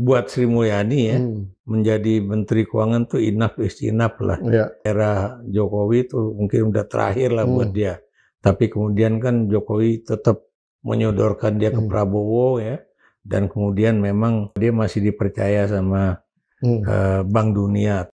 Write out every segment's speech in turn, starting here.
buat Sri Mulyani ya, menjadi Menteri Keuangan tuh enough is enough lah. Ya. Era Jokowi tuh mungkin udah terakhir lah buat dia. Tapi kemudian kan Jokowi tetap menyodorkan dia ke Prabowo ya. Dan kemudian memang dia masih dipercaya sama Bank Dunia.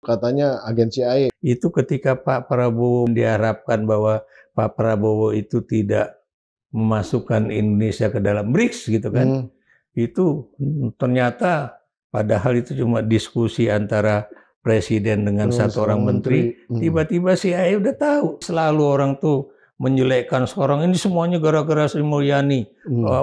Katanya agen CIA. Itu ketika Pak Prabowo diharapkan bahwa Pak Prabowo itu tidak memasukkan Indonesia ke dalam BRICS gitu kan. Itu ternyata padahal itu cuma diskusi antara presiden dengan satu orang menteri. Tiba-tiba CIA udah tahu. Selalu orang tuh menjelekkan sekarang ini semuanya gara-gara Sri Mulyani.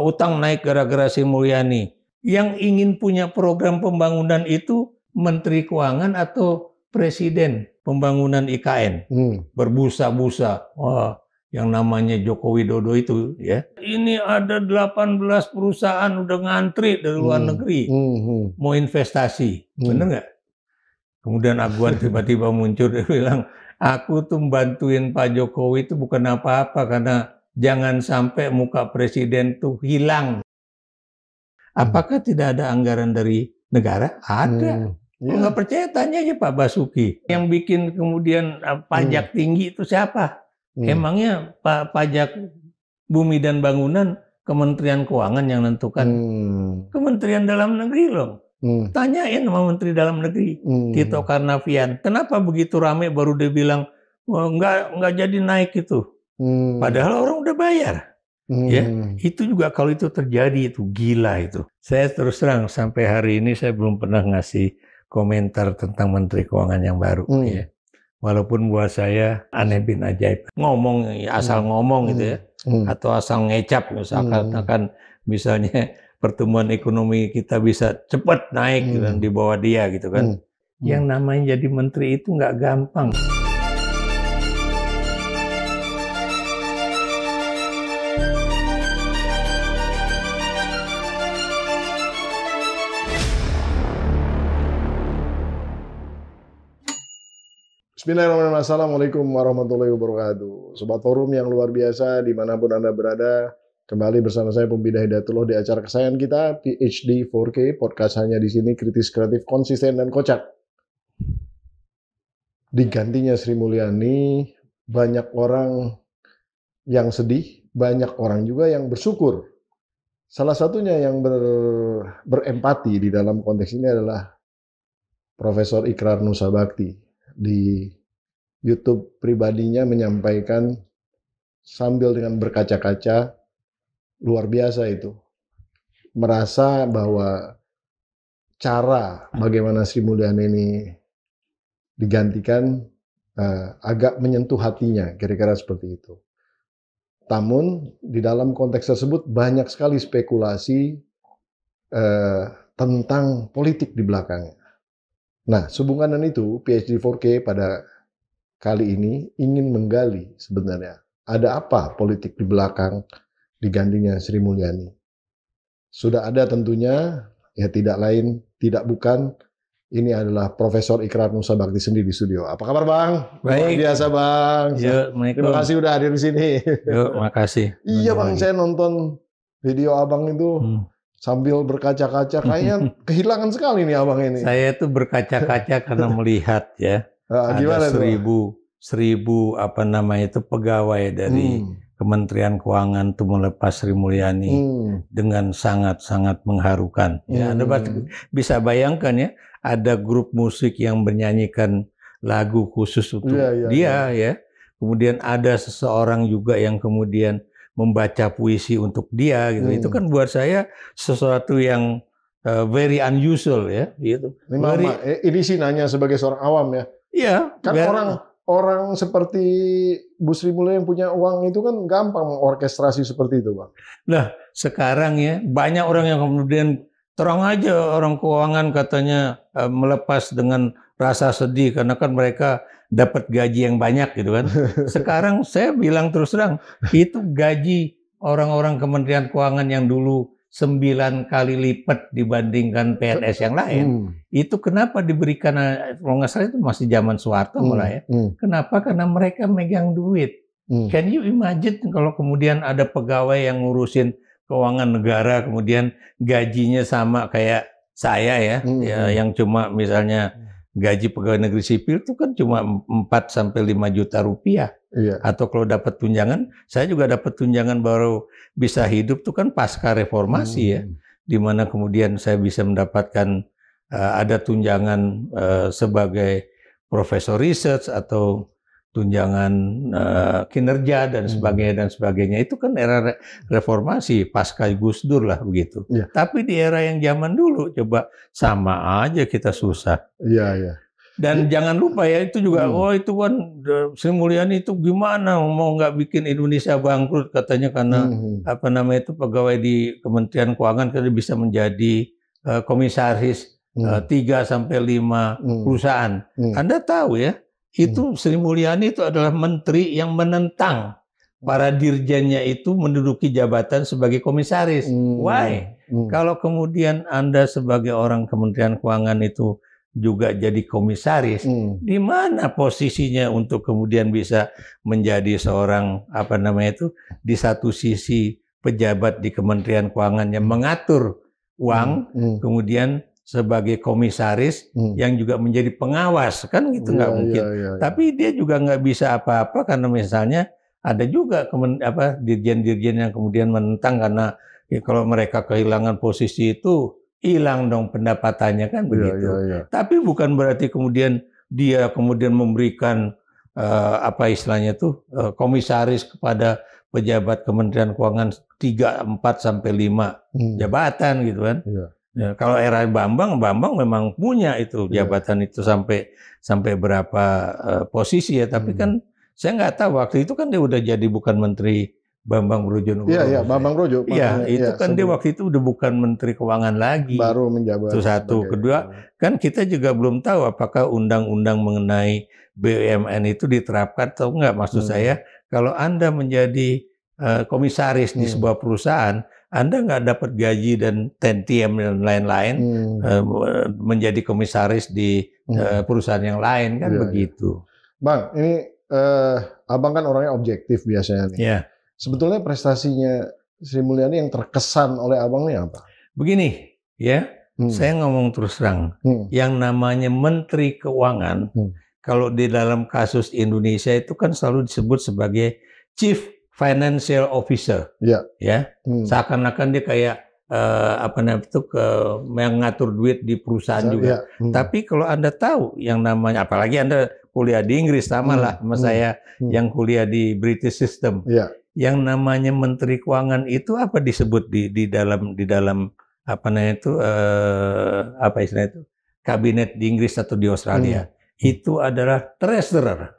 Utang naik gara-gara Sri Mulyani. Yang ingin punya program pembangunan itu Menteri Keuangan atau Presiden Pembangunan IKN. Berbusa-busa. Wah, yang namanya Joko Widodo itu ya. Ini ada 18 perusahaan udah ngantri dari luar negeri mau investasi. Bener nggak? Kemudian Aguan tiba-tiba muncul, dia bilang, aku tuh bantuin Pak Jokowi itu bukan apa-apa karena jangan sampai muka presiden tuh hilang. Apakah tidak ada anggaran dari negara? Ada. Nggak percaya tanya aja Pak Basuki. Yang bikin kemudian pajak tinggi itu siapa? Emangnya pajak bumi dan bangunan Kementerian Keuangan yang nentukan? Kementerian Dalam Negeri loh. Tanyain sama Menteri Dalam Negeri, Tito Karnavian. Kenapa begitu rame baru dia bilang, wah, nggak jadi naik itu. Padahal orang udah bayar. Ya, itu juga kalau itu terjadi itu gila itu. Saya terus terang sampai hari ini saya belum pernah ngasih komentar tentang Menteri Keuangan yang baru. Ya. Walaupun buat saya aneh bin ajaib. Ngomong, asal ngomong gitu ya. Atau asal ngecap. Misalkan misalnya pertumbuhan ekonomi kita bisa cepat naik dan di bawah dia gitu kan. Yang namanya jadi menteri itu nggak gampang. Bismillahirrahmanirrahim. Assalamualaikum warahmatullahi wabarakatuh. Sobat Forum yang luar biasa dimanapun Anda berada, kembali bersama saya Pembina Hidayatullah di acara kesayangan kita PhD 4K, podcast hanya di sini kritis, kreatif, konsisten, dan kocak. Digantinya Sri Mulyani, banyak orang yang sedih, banyak orang juga yang bersyukur. Salah satunya yang berempati di dalam konteks ini adalah Profesor Ikrar Nussabakti. Di YouTube pribadinya menyampaikan sambil dengan berkaca-kaca, luar biasa itu. Merasa bahwa cara bagaimana Sri Mulyani ini digantikan agak menyentuh hatinya, kira-kira seperti itu. Namun di dalam konteks tersebut banyak sekali spekulasi tentang politik di belakangnya. Nah, sehubungan dengan itu, PhD 4K pada kali ini ingin menggali sebenarnya ada apa politik di belakang digantinya Sri Mulyani. Sudah ada tentunya, ya tidak lain, tidak bukan, ini adalah Profesor Ikrar Nussabakti sendiri di studio. Apa kabar Bang? Baik. Luar biasa Bang. Terima kasih udah hadir di sini. Yuk, makasih. Iya Bang, saya nonton video Abang itu. Sambil berkaca-kaca, kayaknya kehilangan sekali nih abang ini. Saya tuh berkaca-kaca karena melihat ya, ada seribu apa namanya itu pegawai dari Kementerian Keuangan tuh melepas Sri Mulyani dengan sangat-sangat mengharukan. Ya, Anda bisa bayangkan ya, ada grup musik yang menyanyikan lagu khusus untuk dia ya. Kemudian ada seseorang juga yang kemudian membaca puisi untuk dia gitu. Itu kan buat saya sesuatu yang very unusual ya gitu. Ini sih nanya sebagai seorang awam ya. Iya. Kan orang seperti Bu Sri Mulyani yang punya uang itu kan gampang mengorkestrasi seperti itu, Bang. Nah, sekarang ya banyak orang yang kemudian terang aja orang keuangan katanya melepas dengan rasa sedih karena kan mereka dapat gaji yang banyak gitu kan. Sekarang saya bilang terus terang, itu gaji orang-orang Kementerian Keuangan yang dulu 9 kali lipat dibandingkan PNS yang lain. Itu kenapa diberikan, kalau nggak salah itu masih zaman Soeharto malah ya. Kenapa? Karena mereka megang duit. Can you imagine kalau kemudian ada pegawai yang ngurusin keuangan negara, kemudian gajinya sama kayak saya ya, yang cuma misalnya gaji pegawai negeri sipil itu kan cuma 4 sampai 5 juta rupiah. Iya. Atau kalau dapat tunjangan, saya juga dapat tunjangan baru bisa hidup tuh kan pasca reformasi ya, di mana kemudian saya bisa mendapatkan ada tunjangan sebagai profesor research atau tunjangan kinerja dan sebagainya. Itu kan era reformasi pasca Gus Dur lah begitu. Iya. Tapi di era yang zaman dulu coba sama aja kita susah. Iya, iya. Dan jangan lupa ya itu juga, oh itu kan Sri Mulyani itu gimana mau nggak bikin Indonesia bangkrut katanya karena apa namanya itu pegawai di Kementerian Keuangan karena bisa menjadi komisaris 3 sampai 5 perusahaan. Anda tahu ya, itu Sri Mulyani itu adalah menteri yang menentang para dirjennya itu menduduki jabatan sebagai komisaris. Why? Kalau kemudian Anda sebagai orang Kementerian Keuangan itu juga jadi komisaris, di mana posisinya untuk kemudian bisa menjadi seorang apa namanya itu di satu sisi pejabat di Kementerian Keuangan yang mengatur uang, kemudian sebagai komisaris yang juga menjadi pengawas, kan gitu nggak mungkin. Tapi dia juga nggak bisa apa-apa karena misalnya ada juga dirjen-dirjen yang kemudian menentang karena ya, kalau mereka kehilangan posisi itu hilang dong pendapatannya kan begitu. Tapi bukan berarti kemudian dia kemudian memberikan apa istilahnya tuh komisaris kepada pejabat Kementerian Keuangan 3, 4 sampai 5 jabatan gitu kan. Ya, kalau era Bambang memang punya itu jabatan itu sampai berapa posisi ya. Tapi kan saya nggak tahu waktu itu kan dia udah jadi bukan menteri. Bambang Brojonegoro. Iya, Bambang Brojo. Iya, itu kan dia waktu itu udah bukan Menteri Keuangan lagi. Baru menjabat. Itu satu. Kedua, kan kita juga belum tahu apakah undang-undang mengenai BUMN itu diterapkan atau enggak. Maksud saya, kalau Anda menjadi komisaris di sebuah perusahaan, Anda nggak dapat gaji dan tentiam dan lain-lain menjadi komisaris di perusahaan yang lain kan begitu. Bang, ini Abang kan orangnya objektif biasanya nih. Iya. Sebetulnya prestasinya Sri Mulyani yang terkesan oleh Abang ini apa? Begini, ya, saya ngomong terus terang, yang namanya Menteri Keuangan, kalau di dalam kasus Indonesia itu kan selalu disebut sebagai Chief Financial Officer, ya, seakan-akan dia kayak apa namanya itu mengatur duit di perusahaan juga. Tapi kalau Anda tahu yang namanya, apalagi Anda kuliah di Inggris sama lah sama saya yang kuliah di British System. Yang namanya Menteri Keuangan itu apa disebut di dalam apa namanya itu apa istilah itu kabinet di Inggris atau di Australia itu adalah treasurer.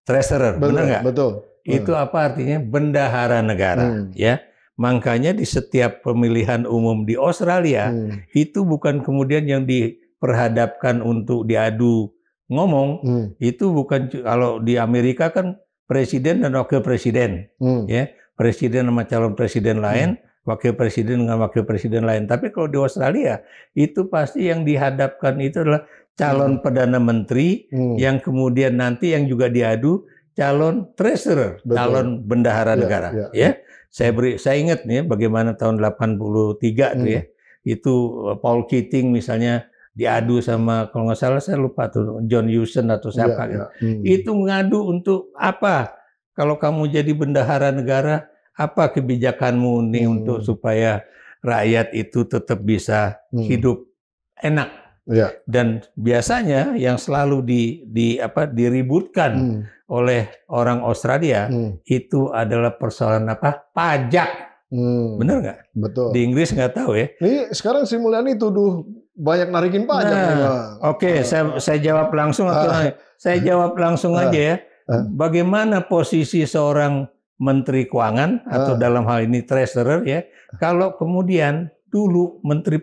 Treasurer, benar nggak? Betul. Itu apa artinya? Bendahara negara, ya. Makanya di setiap pemilihan umum di Australia itu bukan kemudian yang diperhadapkan untuk diadu ngomong, itu bukan kalau di Amerika kan presiden dan wakil presiden, ya, presiden sama calon presiden lain, wakil presiden dengan wakil presiden lain. Tapi kalau di Australia itu pasti yang dihadapkan itu adalah calon perdana menteri yang kemudian nanti yang juga diadu calon treasurer, calon bendahara negara, ya. Saya ingat nih bagaimana tahun 83 tuh ya, itu Paul Keating misalnya diadu sama kalau nggak salah saya lupa tuh John Hewson atau siapa gitu. Itu ngadu untuk apa? Kalau kamu jadi bendahara negara, apa kebijakanmu nih untuk supaya rakyat itu tetap bisa hidup enak? Dan biasanya yang selalu diributkan oleh orang Australia itu adalah persoalan apa? Pajak. Bener nggak? Betul. Di Inggris nggak tahu ya. Ini sekarang Sri Mulyani tuduh banyak narikin pajak. Oke, saya jawab langsung atau saya jawab langsung aja ya. Bagaimana posisi seorang Menteri Keuangan atau dalam hal ini treasurer ya? Kalau kemudian dulu Menteri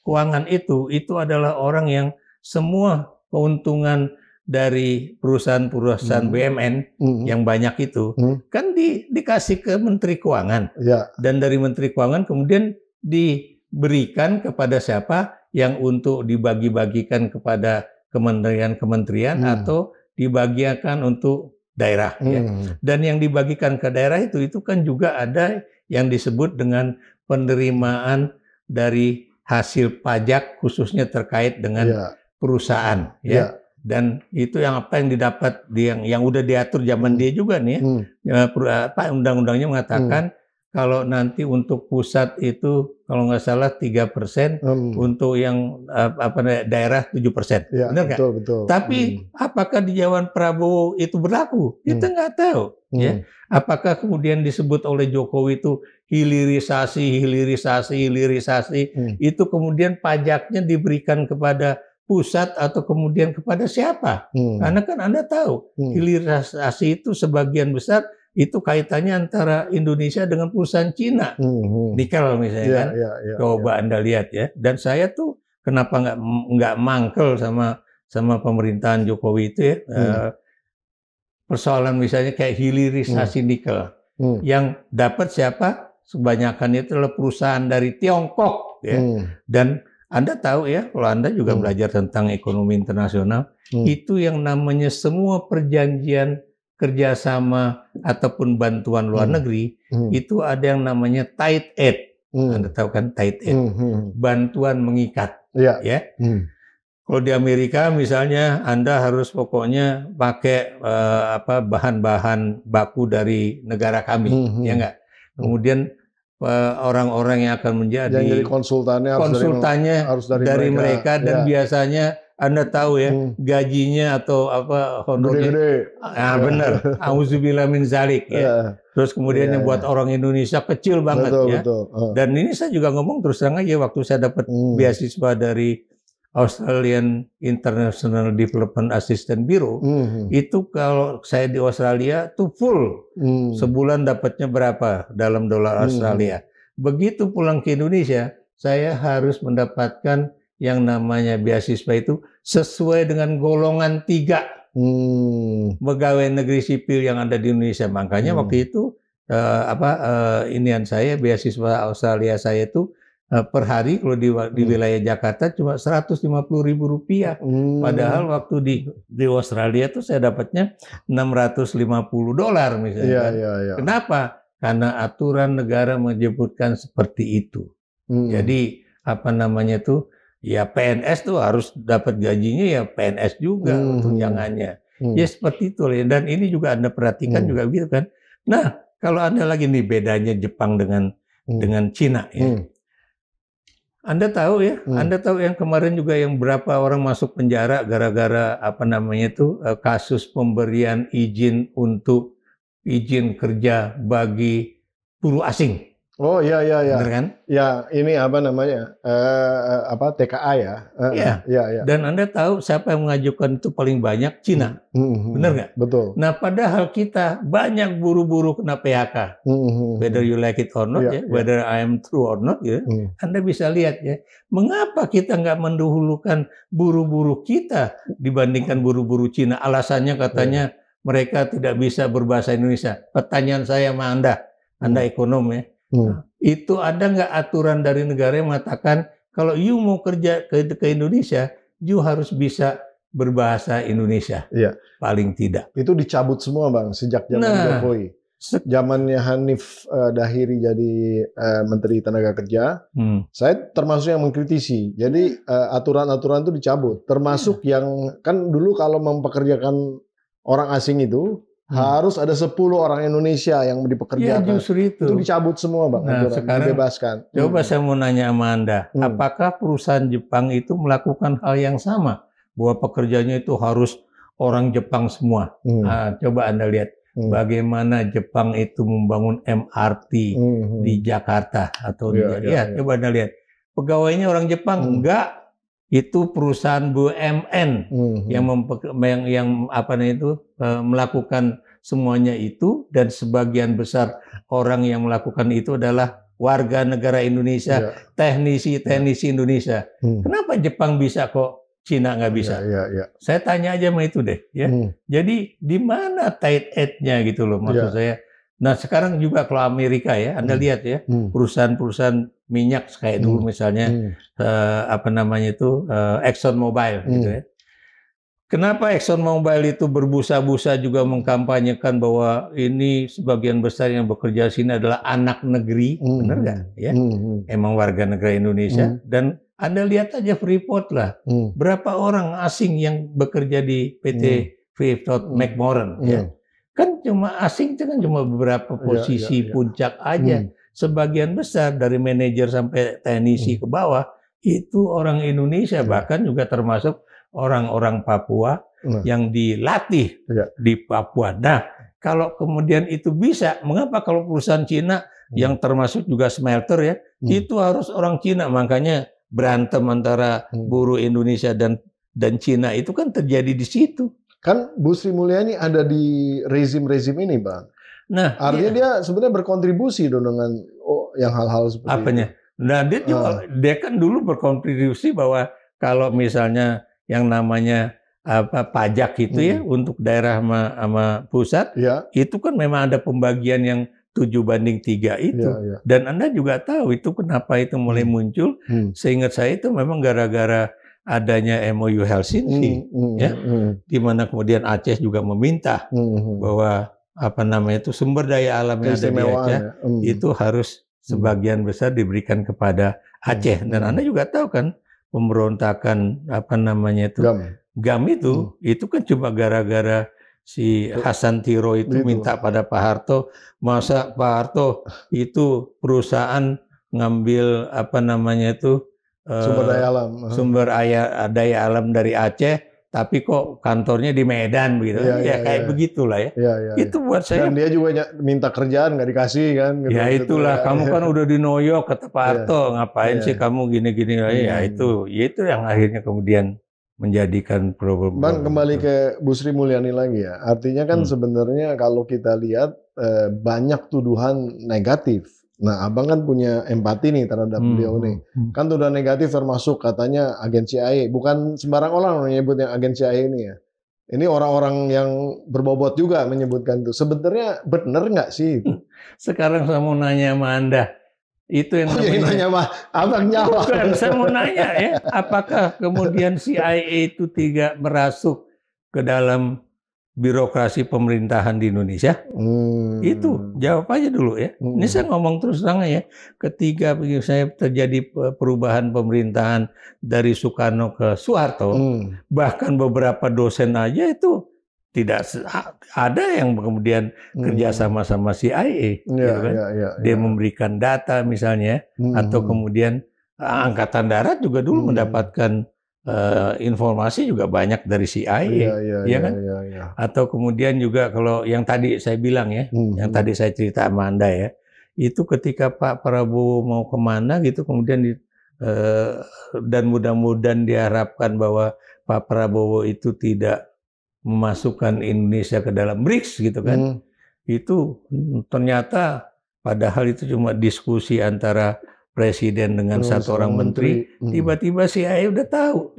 Keuangan itu adalah orang yang semua keuntungan dari perusahaan-perusahaan BUMN yang banyak itu kan dikasih ke Menteri Keuangan dan dari Menteri Keuangan kemudian diberikan kepada siapa yang untuk dibagi-bagikan kepada kementerian-kementerian atau dibagikan untuk daerah ya. Dan yang dibagikan ke daerah itu kan juga ada yang disebut dengan penerimaan dari hasil pajak khususnya terkait dengan perusahaan, ya. Dan itu yang apa yang didapat yang udah diatur zaman dia juga nih ya. Undang-undangnya mengatakan kalau nanti untuk pusat itu kalau nggak salah 3%, untuk yang daerah 7%. Ya, benar nggak? Betul. Tapi apakah di zaman Prabowo itu berlaku? Kita nggak tahu. Ya. Apakah kemudian disebut oleh Jokowi itu hilirisasi, itu kemudian pajaknya diberikan kepada pusat atau kemudian kepada siapa? Karena kan Anda tahu hilirisasi itu sebagian besar itu kaitannya antara Indonesia dengan perusahaan Cina, nikel misalnya kan. Coba Anda lihat ya. Dan saya tuh kenapa nggak mangkel sama pemerintahan Jokowi itu ya. Persoalan misalnya kayak hilirisasi nikel, yang dapat siapa? Kebanyakan itu adalah perusahaan dari Tiongkok ya. Dan Anda tahu ya, kalau Anda juga belajar tentang ekonomi internasional, itu yang namanya semua perjanjian kerjasama ataupun bantuan luar negeri, itu ada yang namanya tied aid. Anda tahu kan tied aid, bantuan mengikat. Ya. Kalau di Amerika misalnya Anda harus pokoknya pakai bahan-bahan baku dari negara kami, ya enggak? Kemudian orang-orang yang akan menjadi konsultannya harus dari mereka dan biasanya Anda tahu ya gajinya atau honornya benar, auzubillah min zalik ya. Terus kemudian yang buat orang Indonesia kecil banget ya. Dan ini saya juga ngomong terus terang aja waktu saya dapat beasiswa dari Australian International Development Assistance Bureau, itu kalau saya di Australia tuh full, sebulan dapatnya berapa dalam dolar Australia. Begitu pulang ke Indonesia, saya harus mendapatkan yang namanya beasiswa itu sesuai dengan golongan 3 pegawai negeri sipil yang ada di Indonesia. Makanya waktu itu beasiswa Australia saya itu per hari kalau di wilayah Jakarta cuma Rp150.000. Padahal waktu di Australia tuh saya dapatnya $650 misalnya. Kenapa? Karena aturan negara menyebutkan seperti itu. Jadi ya PNS tuh harus dapat gajinya ya PNS juga tunjangannya. Ya seperti itu. Dan ini juga Anda perhatikan juga gitu kan. Nah, kalau Anda lagi nih bedanya Jepang dengan Cina ya. Anda tahu ya, Anda tahu yang kemarin juga yang berapa orang masuk penjara gara-gara kasus pemberian izin kerja bagi buruh asing. Oh iya. Benar kan? Ya ini TKA ya. Iya. Dan Anda tahu siapa yang mengajukan itu paling banyak? Cina. Benar nggak? Betul. Nah padahal kita banyak buruh-buruh kena PHK. Whether you like it or not whether I am true or not ya. Anda bisa lihat ya. Mengapa kita nggak mendahulukan buruh-buruh kita dibandingkan buruh-buruh Cina? Alasannya katanya mereka tidak bisa berbahasa Indonesia. Pertanyaan saya sama Anda ekonom ya. Itu ada nggak aturan dari negara yang mengatakan kalau you mau kerja ke Indonesia, you harus bisa berbahasa Indonesia. Paling tidak. Itu dicabut semua Bang sejak zaman Jokowi. Zamannya Hanif Dahiri jadi Menteri Tenaga Kerja, saya termasuk yang mengkritisi. Jadi aturan-aturan itu dicabut. Termasuk yang kan dulu kalau mempekerjakan orang asing itu harus ada 10 orang Indonesia yang dipekerjakan. Ya, justru itu. Itu dicabut semua Bang. Nah, sekarang dibebaskan. Coba saya mau nanya sama Anda, apakah perusahaan Jepang itu melakukan hal yang sama? Bahwa pekerjanya itu harus orang Jepang semua. Nah, coba Anda lihat bagaimana Jepang itu membangun MRT di Jakarta atau coba Anda lihat. Pegawainya orang Jepang enggak. Itu perusahaan BUMN yang melakukan semuanya itu, dan sebagian besar orang yang melakukan itu adalah warga negara Indonesia, teknisi Indonesia. Kenapa Jepang bisa kok Cina nggak bisa? Saya tanya aja sama itu deh ya. Jadi di mana tight end-nya gitu loh maksud saya. Nah sekarang juga kalau Amerika ya, Anda lihat ya, perusahaan-perusahaan minyak kayak dulu misalnya Exxon Mobil gitu ya. Kenapa ExxonMobil itu berbusa-busa juga mengkampanyekan bahwa ini sebagian besar yang bekerja di sini adalah anak negeri, benar nggak? Ya, emang warga negara Indonesia. Dan Anda lihat aja Freeport lah, berapa orang asing yang bekerja di PT Freeport McMoran, ya? Kan cuma asing itu kan cuma beberapa posisi puncak aja. Sebagian besar dari manajer sampai teknisi ke bawah itu orang Indonesia, bahkan juga termasuk orang-orang Papua yang dilatih di Papua. Nah, kalau kemudian itu bisa, mengapa kalau perusahaan Cina yang termasuk juga smelter ya, itu harus orang Cina, makanya berantem antara buruh Indonesia dan Cina itu kan terjadi di situ. Kan Bu Sri Mulyani ada di rezim-rezim ini, Bang. Nah, artinya dia sebenarnya berkontribusi dong dengan yang hal-hal seperti apanya? Itu. Nah, dia kan dulu berkontribusi bahwa kalau misalnya yang namanya pajak itu ya untuk daerah sama pusat, itu kan memang ada pembagian yang 7/3 itu. Dan Anda juga tahu itu kenapa itu mulai muncul. Seingat saya itu memang gara-gara adanya MOU Helsinki, ya, di mana kemudian Aceh juga meminta bahwa itu sumber daya alam yang ada di Aceh itu harus sebagian besar diberikan kepada Aceh. Dan Anda juga tahu kan pemberontakan GAM itu kan cuma gara-gara si Hasan Tiro itu minta pada Pak Harto, masa Pak Harto itu perusahaan ngambil sumber daya alam dari Aceh, tapi kok kantornya di Medan begitu, begitulah ya. Itu buat saya. Dan dia juga minta kerjaan nggak dikasih kan? Gitu, ya itulah, kamu kan udah dinoyok kata Pak Harto, ngapain sih kamu gini-gini? Ya itu yang akhirnya kemudian menjadikan problem. Bang, kembali ke Bu Sri Mulyani lagi ya. Artinya kan sebenarnya kalau kita lihat banyak tuduhan negatif. Nah, Abang kan punya empati nih terhadap beliau nih. Kan tuduhan negatif termasuk katanya agen CIA. Bukan sembarang orang menyebut yang agen CIA ini ya. Ini orang-orang yang berbobot juga menyebutkan itu. Sebenarnya benar nggak sih itu? Sekarang saya mau nanya sama Anda. Itu yang nanya Pak, Abang jawab. Bukan, saya mau nanya ya, apakah kemudian CIA itu tidak merasuk ke dalam birokrasi pemerintahan di Indonesia? Itu jawab aja dulu ya. Ini saya ngomong terus terang ya. Ketika saya terjadi perubahan pemerintahan dari Soekarno ke Soeharto, bahkan beberapa dosen aja itu tidak ada yang kemudian kerja sama CIA, gitu kan? Dia memberikan data misalnya, atau kemudian Angkatan Darat juga dulu mendapatkan informasi juga banyak dari CIA, ya kan? Atau kemudian juga kalau yang tadi saya bilang ya, yang tadi saya cerita sama Anda ya, itu ketika Pak Prabowo mau kemana gitu, kemudian dan mudah-mudahan diharapkan bahwa Pak Prabowo itu tidak memasukkan Indonesia ke dalam BRICS gitu kan, itu ternyata padahal itu cuma diskusi antara presiden dengan satu orang menteri, tiba-tiba CIA udah tahu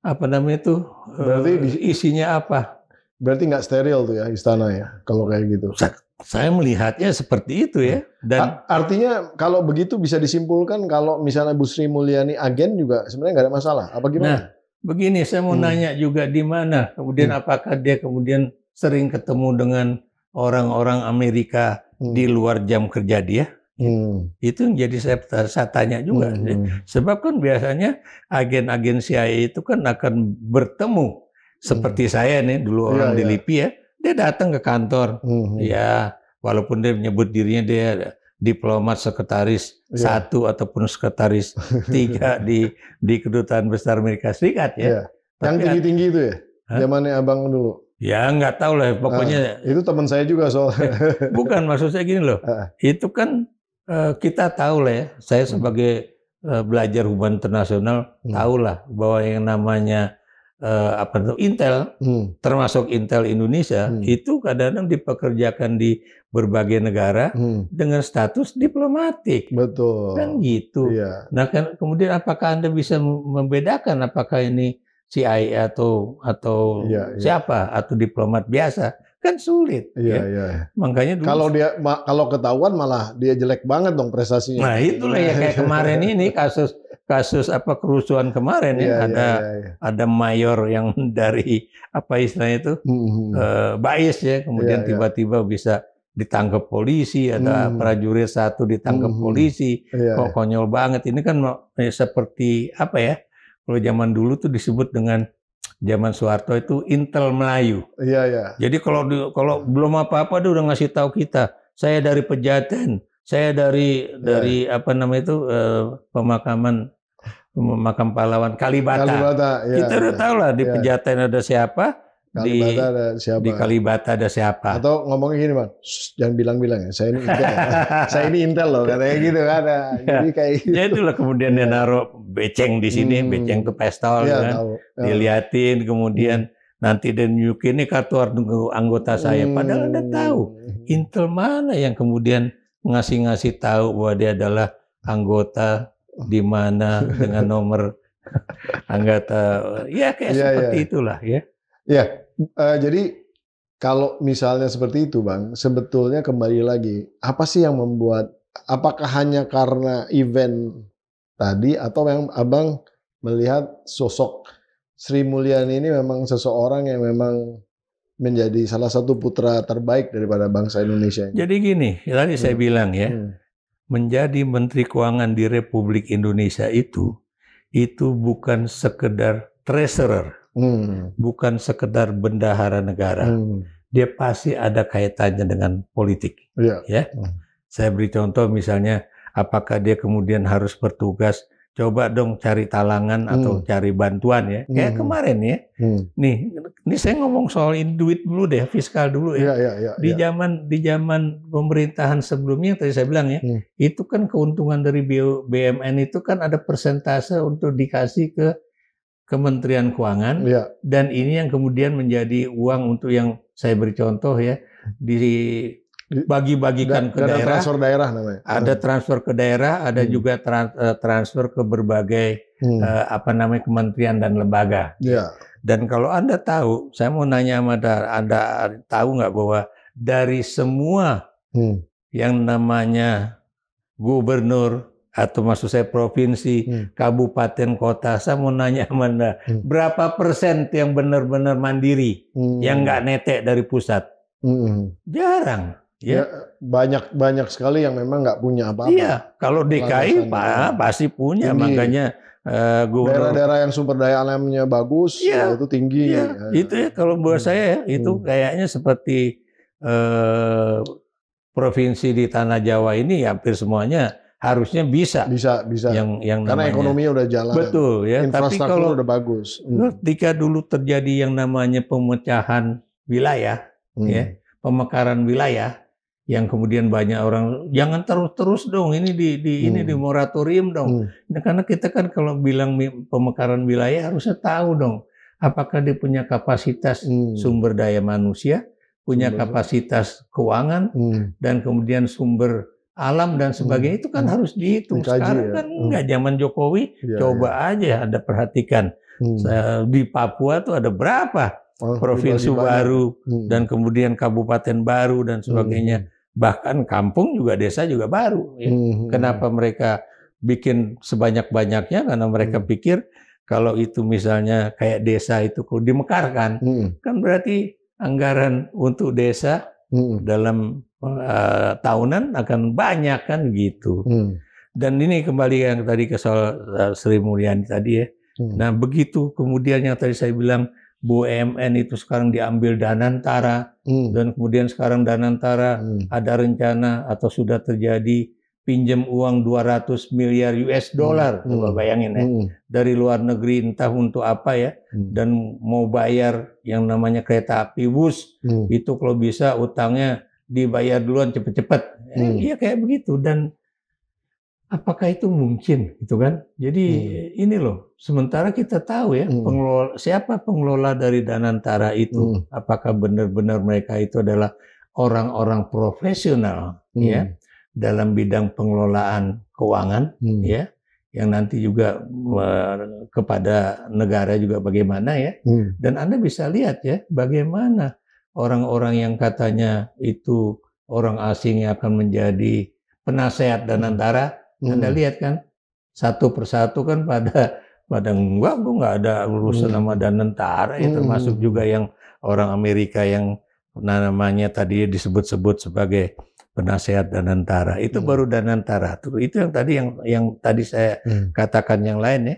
berarti isinya apa. Berarti nggak steril tuh ya istana ya kalau kayak gitu. Saya melihatnya seperti itu ya. Dan artinya kalau begitu bisa disimpulkan kalau misalnya Bu Sri Mulyani agen juga sebenarnya nggak ada masalah. Apa gimana? Nah, begini saya mau nanya juga di mana kemudian apakah dia kemudian sering ketemu dengan orang-orang Amerika di luar jam kerja dia? Itu yang jadi saya tanya juga. Sebab kan biasanya agen-agen CIA itu kan akan bertemu seperti saya nih dulu orang di LIPI ya, dia datang ke kantor, ya walaupun dia menyebut dirinya dia diplomat sekretaris 1 ataupun sekretaris 3 di Kedutaan Besar Amerika Serikat ya. Yang tinggi-tinggi itu ya? Zamannya Abang dulu. Ya nggak tahu lah pokoknya. Itu teman saya juga soalnya. Bukan, maksud saya gini loh. Itu kan kita tahu lah ya. Saya sebagai belajar hubungan internasional tahu lah bahwa yang namanya Intel, termasuk Intel Indonesia, itu kadang-kadang dipekerjakan di berbagai negara dengan status diplomatik. Betul. Kan gitu. Nah, kan kemudian apakah Anda bisa membedakan apakah ini CIA atau siapa atau diplomat biasa? Kan sulit. Makanya dulu, kalau ketahuan malah dia jelek banget dong prestasinya. Nah, itulah ya kayak kemarin ini kasus apa kerusuhan kemarin ya, ada mayor yang dari apa istilahnya itu Bais ya, kemudian tiba-tiba bisa ditangkap polisi, ada prajurit satu ditangkap polisi, kok konyol banget. Ini kan seperti apa ya? Kalau zaman dulu tuh disebut dengan zaman Soeharto itu Intel Melayu. Jadi kalau belum apa-apa dia udah ngasih tahu kita, saya dari Pejaten, saya dari apa namanya itu makam pahlawan Kalibata. Kita udah tahu lah di Pejaten ada siapa, di Kalibata ada siapa. Atau ngomongnya gini Bang, jangan bilang-bilang ya, saya ini Intel, saya ini Intel loh, katanya gitu kan. Jadi kayak gitu. Ya itulah kemudian dia naruh beceng di sini, beceng itu pistol kan, diliatin, kemudian nanti dia nunjukin ini kartu anggota saya. Padahal Anda tahu, Intel mana yang kemudian ngasih tahu bahwa dia adalah anggota di mana dengan nomor anggota, ya kayak seperti itulah ya. Ya, jadi kalau misalnya seperti itu Bang, sebetulnya kembali lagi, apa sih yang membuat, apakah hanya karena event tadi atau yang Abang melihat sosok Sri Mulyani ini memang seseorang yang memang menjadi salah satu putra terbaik daripada bangsa Indonesia ini? Jadi gini, tadi saya bilang ya, menjadi Menteri Keuangan di Republik Indonesia itu bukan sekedar treasurer, bukan sekedar bendahara negara. Dia pasti ada kaitannya dengan politik. Ya, saya beri contoh misalnya, apakah dia kemudian harus bertugas, coba dong cari talangan atau cari bantuan ya, kayak kemarin ya. Nih, ini saya ngomong soal duit dulu deh, fiskal dulu ya. Di zaman pemerintahan sebelumnya tadi saya bilang ya, itu kan keuntungan dari BUMN itu kan ada persentase untuk dikasih ke Kementerian Keuangan, dan ini yang kemudian menjadi uang untuk yang saya beri contoh ya, dibagi-bagikan ke daerah. Transfer daerah namanya. Ada transfer ke daerah, ada juga transfer ke berbagai apa namanya kementerian dan lembaga. Dan kalau Anda tahu, saya mau nanya sama Anda tahu nggak bahwa dari semua yang namanya gubernur atau maksud saya provinsi, kabupaten, kota, saya mau nanya sama Anda, berapa persen yang benar-benar mandiri, yang nggak netek dari pusat? Jarang. Ya, banyak sekali yang memang nggak punya apa-apa. Iya, kalau DKI pasti punya, makanya daerah-daerah yang sumber daya alamnya bagus, itu tinggi. Itu ya kalau buat saya ya, itu kayaknya seperti provinsi di Tanah Jawa ini hampir semuanya harusnya bisa. Yang karena namanya, ekonominya udah jalan. Betul ya. Tapi kalau udah bagus. Ketika dulu terjadi yang namanya pemecahan wilayah, ya, pemekaran wilayah, yang kemudian banyak orang jangan terus dong ini di moratorium dong. Nah, karena kita kan kalau bilang pemekaran wilayah harusnya tahu dong apakah dia punya kapasitas sumber daya manusia, punya kapasitas keuangan, dan kemudian sumber alam dan sebagainya, itu kan harus dihitung. Sekarang kan enggak, zaman Jokowi coba aja Anda perhatikan di Papua tuh ada berapa provinsi baru dan kemudian kabupaten baru dan sebagainya. Bahkan kampung juga, desa juga baru. Ya. Kenapa mereka bikin sebanyak-banyaknya? Karena mereka pikir kalau itu misalnya kayak desa itu kalau dimekarkan, kan berarti anggaran untuk desa dalam tahunan akan banyak kan gitu. Dan ini kembali yang tadi ke soal Sri Mulyani tadi ya. Nah begitu kemudian yang tadi saya bilang, BUMN itu sekarang diambil Danantara, dan kemudian sekarang Danantara ada rencana atau sudah terjadi pinjam uang 200 miliar US dollar, coba bayangin ya, dari luar negeri entah untuk apa ya, dan mau bayar yang namanya kereta api Wus, itu kalau bisa utangnya dibayar duluan cepet-cepet, ya kayak begitu. Dan apakah itu mungkin, gitu kan? Jadi ini loh, sementara kita tahu ya, siapa pengelola dari Danantara itu, apakah benar-benar mereka itu adalah orang-orang profesional, ya, dalam bidang pengelolaan keuangan, ya, yang nanti juga kepada negara juga bagaimana ya, dan Anda bisa lihat ya, bagaimana orang-orang yang katanya itu orang asing yang akan menjadi penasehat Danantara. Anda lihat kan, satu persatu kan pada enggak, gue nggak ada urusan sama Danantara, ya termasuk juga yang orang Amerika yang namanya tadi disebut-sebut sebagai penasehat Danantara. Itu baru Danantara. Itu yang tadi yang tadi saya katakan yang lain ya.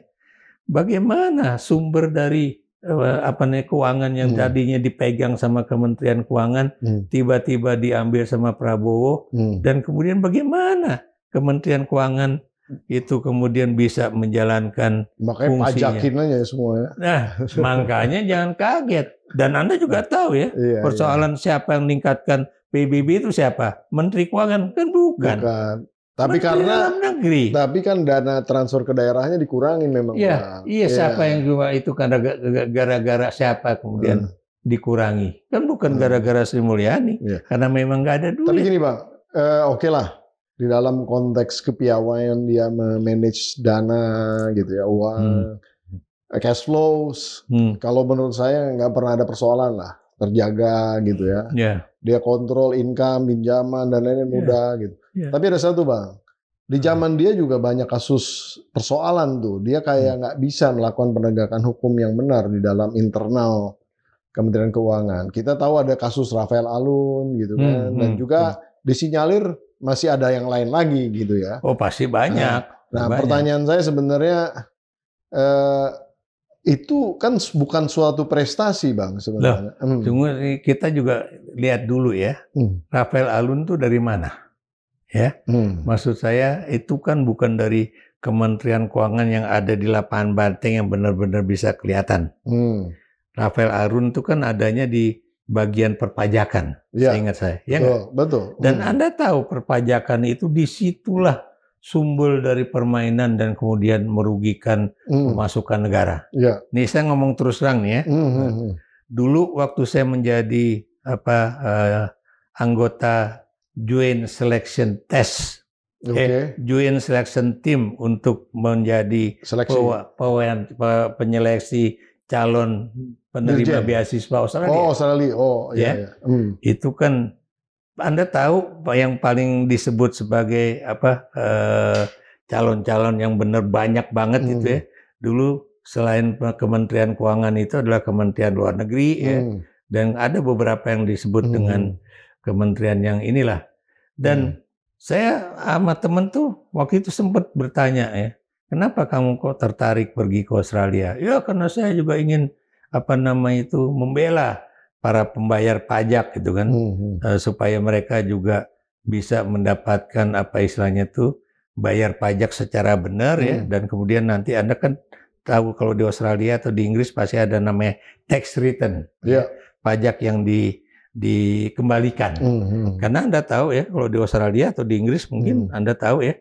Bagaimana sumber dari keuangan yang tadinya dipegang sama Kementerian Keuangan tiba-tiba diambil sama Prabowo, dan kemudian bagaimana Kementerian Keuangan itu kemudian bisa menjalankan makanya fungsinya. pajakin aja semua ya. Nah, makanya jangan kaget. Dan Anda juga tahu ya, persoalan siapa yang meningkatkan PBB itu siapa? Menteri Keuangan kan bukan. Tapi Menteri karena dalam negeri. Tapi kan dana transfer ke daerahnya dikurangin memang. Iya, siapa yang juga itu karena gara-gara siapa kemudian dikurangi? Kan bukan gara-gara Sri Mulyani, karena memang nggak ada duit. Tapi gini Bang, oke lah. Di dalam konteks kepiawaian dia memanage dana gitu ya, uang, cash flows. Kalau menurut saya nggak pernah ada persoalan lah, terjaga gitu ya. Dia kontrol income, pinjaman dan lain-lain mudah gitu. Tapi ada satu Bang, di zaman dia juga banyak kasus persoalan tuh. Dia kayak nggak bisa melakukan penegakan hukum yang benar di dalam internal Kementerian Keuangan. Kita tahu ada kasus Rafael Alun gitu kan, dan juga disinyalir masih ada yang lain lagi gitu ya. Oh pasti banyak. Nah pertanyaan saya sebenarnya itu kan bukan suatu prestasi Bang sebenarnya. Tunggu, kita juga lihat dulu ya. Rafael Alun tuh dari mana? Ya, maksud saya itu kan bukan dari Kementerian Keuangan yang ada di lapangan banteng yang benar-benar bisa kelihatan. Rafael Alun itu kan adanya di bagian perpajakan, seingat saya. Ya, betul. Dan Anda tahu perpajakan itu disitulah sumber dari permainan dan kemudian merugikan pemasukan negara. Nih saya ngomong terus terang nih ya. Dulu waktu saya menjadi anggota Joint Selection Test, Joint Selection Team untuk menjadi penyeleksi calon penerima beasiswa Australia. Oh, Australia. Oh, iya. Itu kan Anda tahu yang paling disebut sebagai calon-calon yang benar banyak banget itu ya. Dulu selain Kementerian Keuangan itu adalah Kementerian Luar Negeri ya. Dan ada beberapa yang disebut dengan kementerian yang inilah. Dan saya sama temen tuh waktu itu sempat bertanya ya, kenapa kamu kok tertarik pergi ke Australia? Ya karena saya juga ingin membela para pembayar pajak gitu kan, supaya mereka juga bisa mendapatkan istilahnya tuh bayar pajak secara benar ya, dan kemudian nanti Anda kan tahu kalau di Australia atau di Inggris pasti ada namanya tax return, pajak yang dikembalikan. Karena Anda tahu ya kalau di Australia atau di Inggris mungkin Anda tahu ya,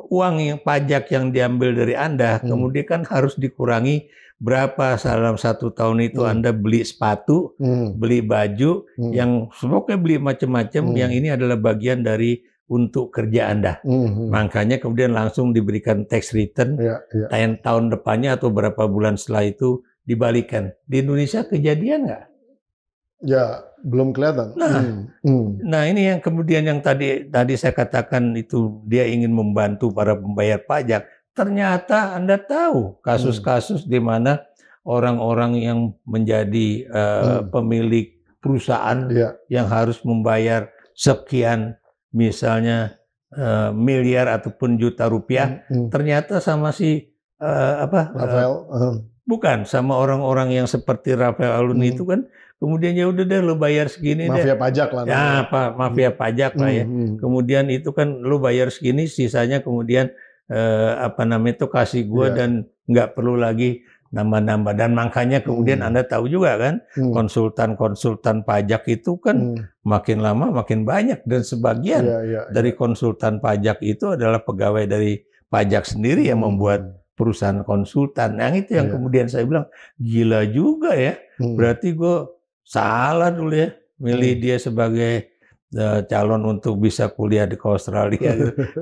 uang yang pajak yang diambil dari Anda kemudian kan harus dikurangi berapa dalam 1 tahun itu. Anda beli sepatu, beli baju, yang pokoknya beli macam-macam, yang ini adalah bagian dari untuk kerja Anda. Makanya kemudian langsung diberikan tax return, tahun depannya atau berapa bulan setelah itu dibalikan. Di Indonesia kejadian nggak? Ya, belum kelihatan. Nah ini yang kemudian yang tadi saya katakan itu dia ingin membantu para pembayar pajak. Ternyata Anda tahu kasus-kasus di mana orang-orang yang menjadi pemilik perusahaan yang harus membayar sekian misalnya miliar ataupun juta rupiah, ternyata sama si Rafael, bukan sama orang-orang yang seperti Rafael Alun itu kan. Kemudian ya udah deh lo bayar segini mafia pajak lah. Ya, mafia pajak lah ya. Kemudian itu kan lo bayar segini, sisanya kemudian itu kasih gue dan nggak perlu lagi nambah-nambah. Dan makanya kemudian Anda tahu juga kan, konsultan pajak itu kan makin lama makin banyak, dan sebagian dari konsultan pajak itu adalah pegawai dari pajak sendiri yang membuat perusahaan konsultan. Yang itu yang kemudian saya bilang gila juga ya. Berarti gue salah dulu ya milih dia sebagai calon untuk bisa kuliah di Australia.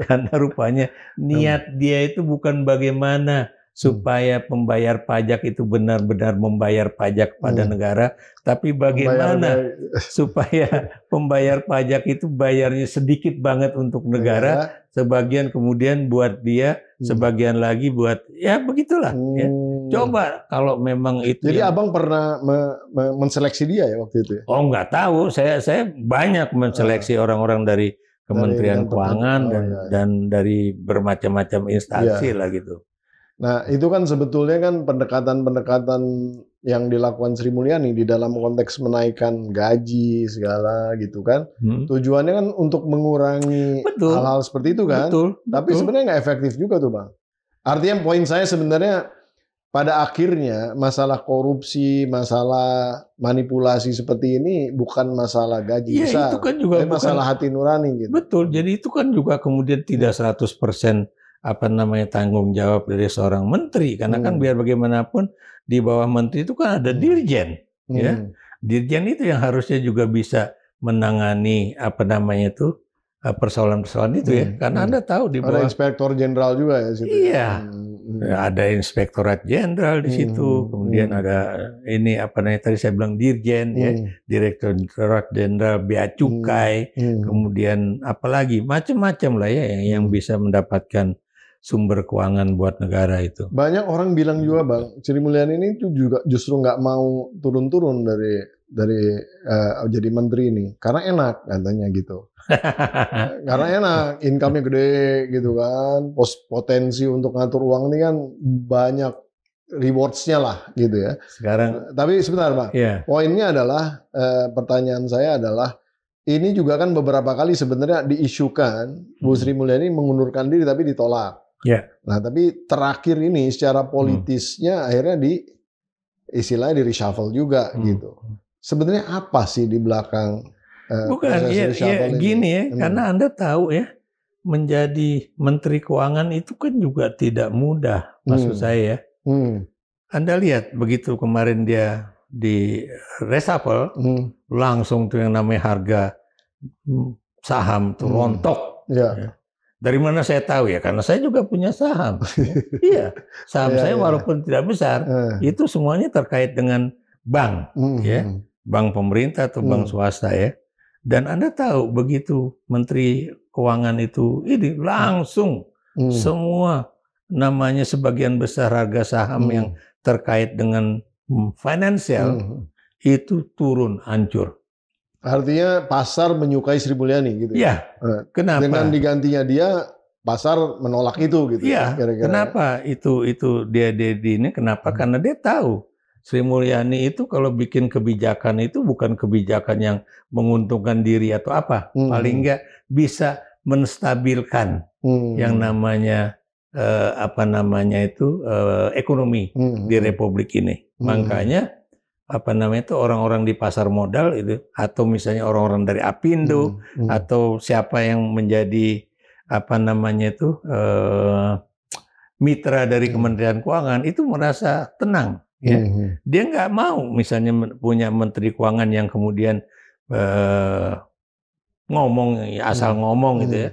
Karena rupanya niat dia itu bukan bagaimana supaya pembayar pajak itu benar-benar membayar pajak pada negara, tapi bagaimana supaya pembayar pajak itu bayarnya sedikit banget untuk negara, sebagian kemudian buat dia sebagian lagi buat ya begitulah. Ya. Coba kalau memang itu. Jadi abang pernah menseleksi dia ya waktu itu? Ya? Oh nggak tahu, saya banyak menseleksi orang-orang dari Kementerian Keuangan dan dari bermacam-macam instansi lah gitu. Nah itu kan sebetulnya kan pendekatan-pendekatan yang dilakukan Sri Mulyani di dalam konteks menaikkan gaji segala gitu kan. Tujuannya kan untuk mengurangi hal-hal seperti itu kan. Tapi sebenarnya nggak efektif juga tuh Bang. Artinya poin saya sebenarnya pada akhirnya masalah korupsi, masalah manipulasi seperti ini bukan masalah gaji besar. Itu kan juga bukan masalah hati nurani gitu. Betul. Jadi itu kan juga kemudian tidak 100% tanggung jawab dari seorang menteri, karena kan biar bagaimanapun di bawah menteri itu kan ada dirjen, ya. Dirjen itu yang harusnya juga bisa menangani persoalan-persoalan itu ya, karena Anda tahu di bawah ada inspektor jenderal juga ya situ. Iya. Ada inspektorat jenderal di situ, kemudian ada tadi saya bilang dirjen ya, direktorat jenderal bea cukai, kemudian apalagi macam-macam lah ya yang bisa mendapatkan sumber keuangan buat negara itu. Banyak orang bilang juga Bang, Sri Mulyani ini tuh juga justru nggak mau turun-turun dari jadi menteri ini karena enak katanya gitu. Karena enak, income-nya gede gitu kan, potensi untuk ngatur uang ini kan banyak rewards-nya lah gitu ya. Sekarang, tapi sebentar Bang, poinnya adalah pertanyaan saya adalah ini juga kan beberapa kali sebenarnya diisukan Bu Sri Mulyani mengundurkan diri tapi ditolak. Nah tapi terakhir ini secara politisnya akhirnya istilahnya di reshuffle juga gitu. Sebenarnya apa sih di belakang? Bukan, gini ya, karena Anda tahu ya, menjadi Menteri Keuangan itu kan juga tidak mudah, maksud saya ya. Anda lihat begitu kemarin dia di reshuffle, langsung tuh yang namanya harga saham tuh rontok. Ya. Dari mana saya tahu ya? Karena saya juga punya saham. Iya, saham saya walaupun tidak besar, itu semuanya terkait dengan bank, ya, bank pemerintah atau bank swasta ya. Dan Anda tahu begitu Menteri Keuangan itu ini langsung semua namanya sebagian besar harga saham yang terkait dengan finansial itu turun hancur. Artinya pasar menyukai Sri Mulyani gitu ya? Kenapa? Dengan digantinya dia pasar menolak itu gitu ya? Kenapa itu dia ini? Kenapa? Karena dia tahu Sri Mulyani itu kalau bikin kebijakan itu bukan kebijakan yang menguntungkan diri atau apa, paling enggak bisa menstabilkan yang namanya ekonomi di Republik ini. Makanya orang-orang di pasar modal itu, atau misalnya orang-orang dari Apindo atau siapa yang menjadi mitra dari Kementerian Keuangan itu merasa tenang. Ya. Dia nggak mau misalnya punya Menteri Keuangan yang kemudian asal ngomong gitu ya,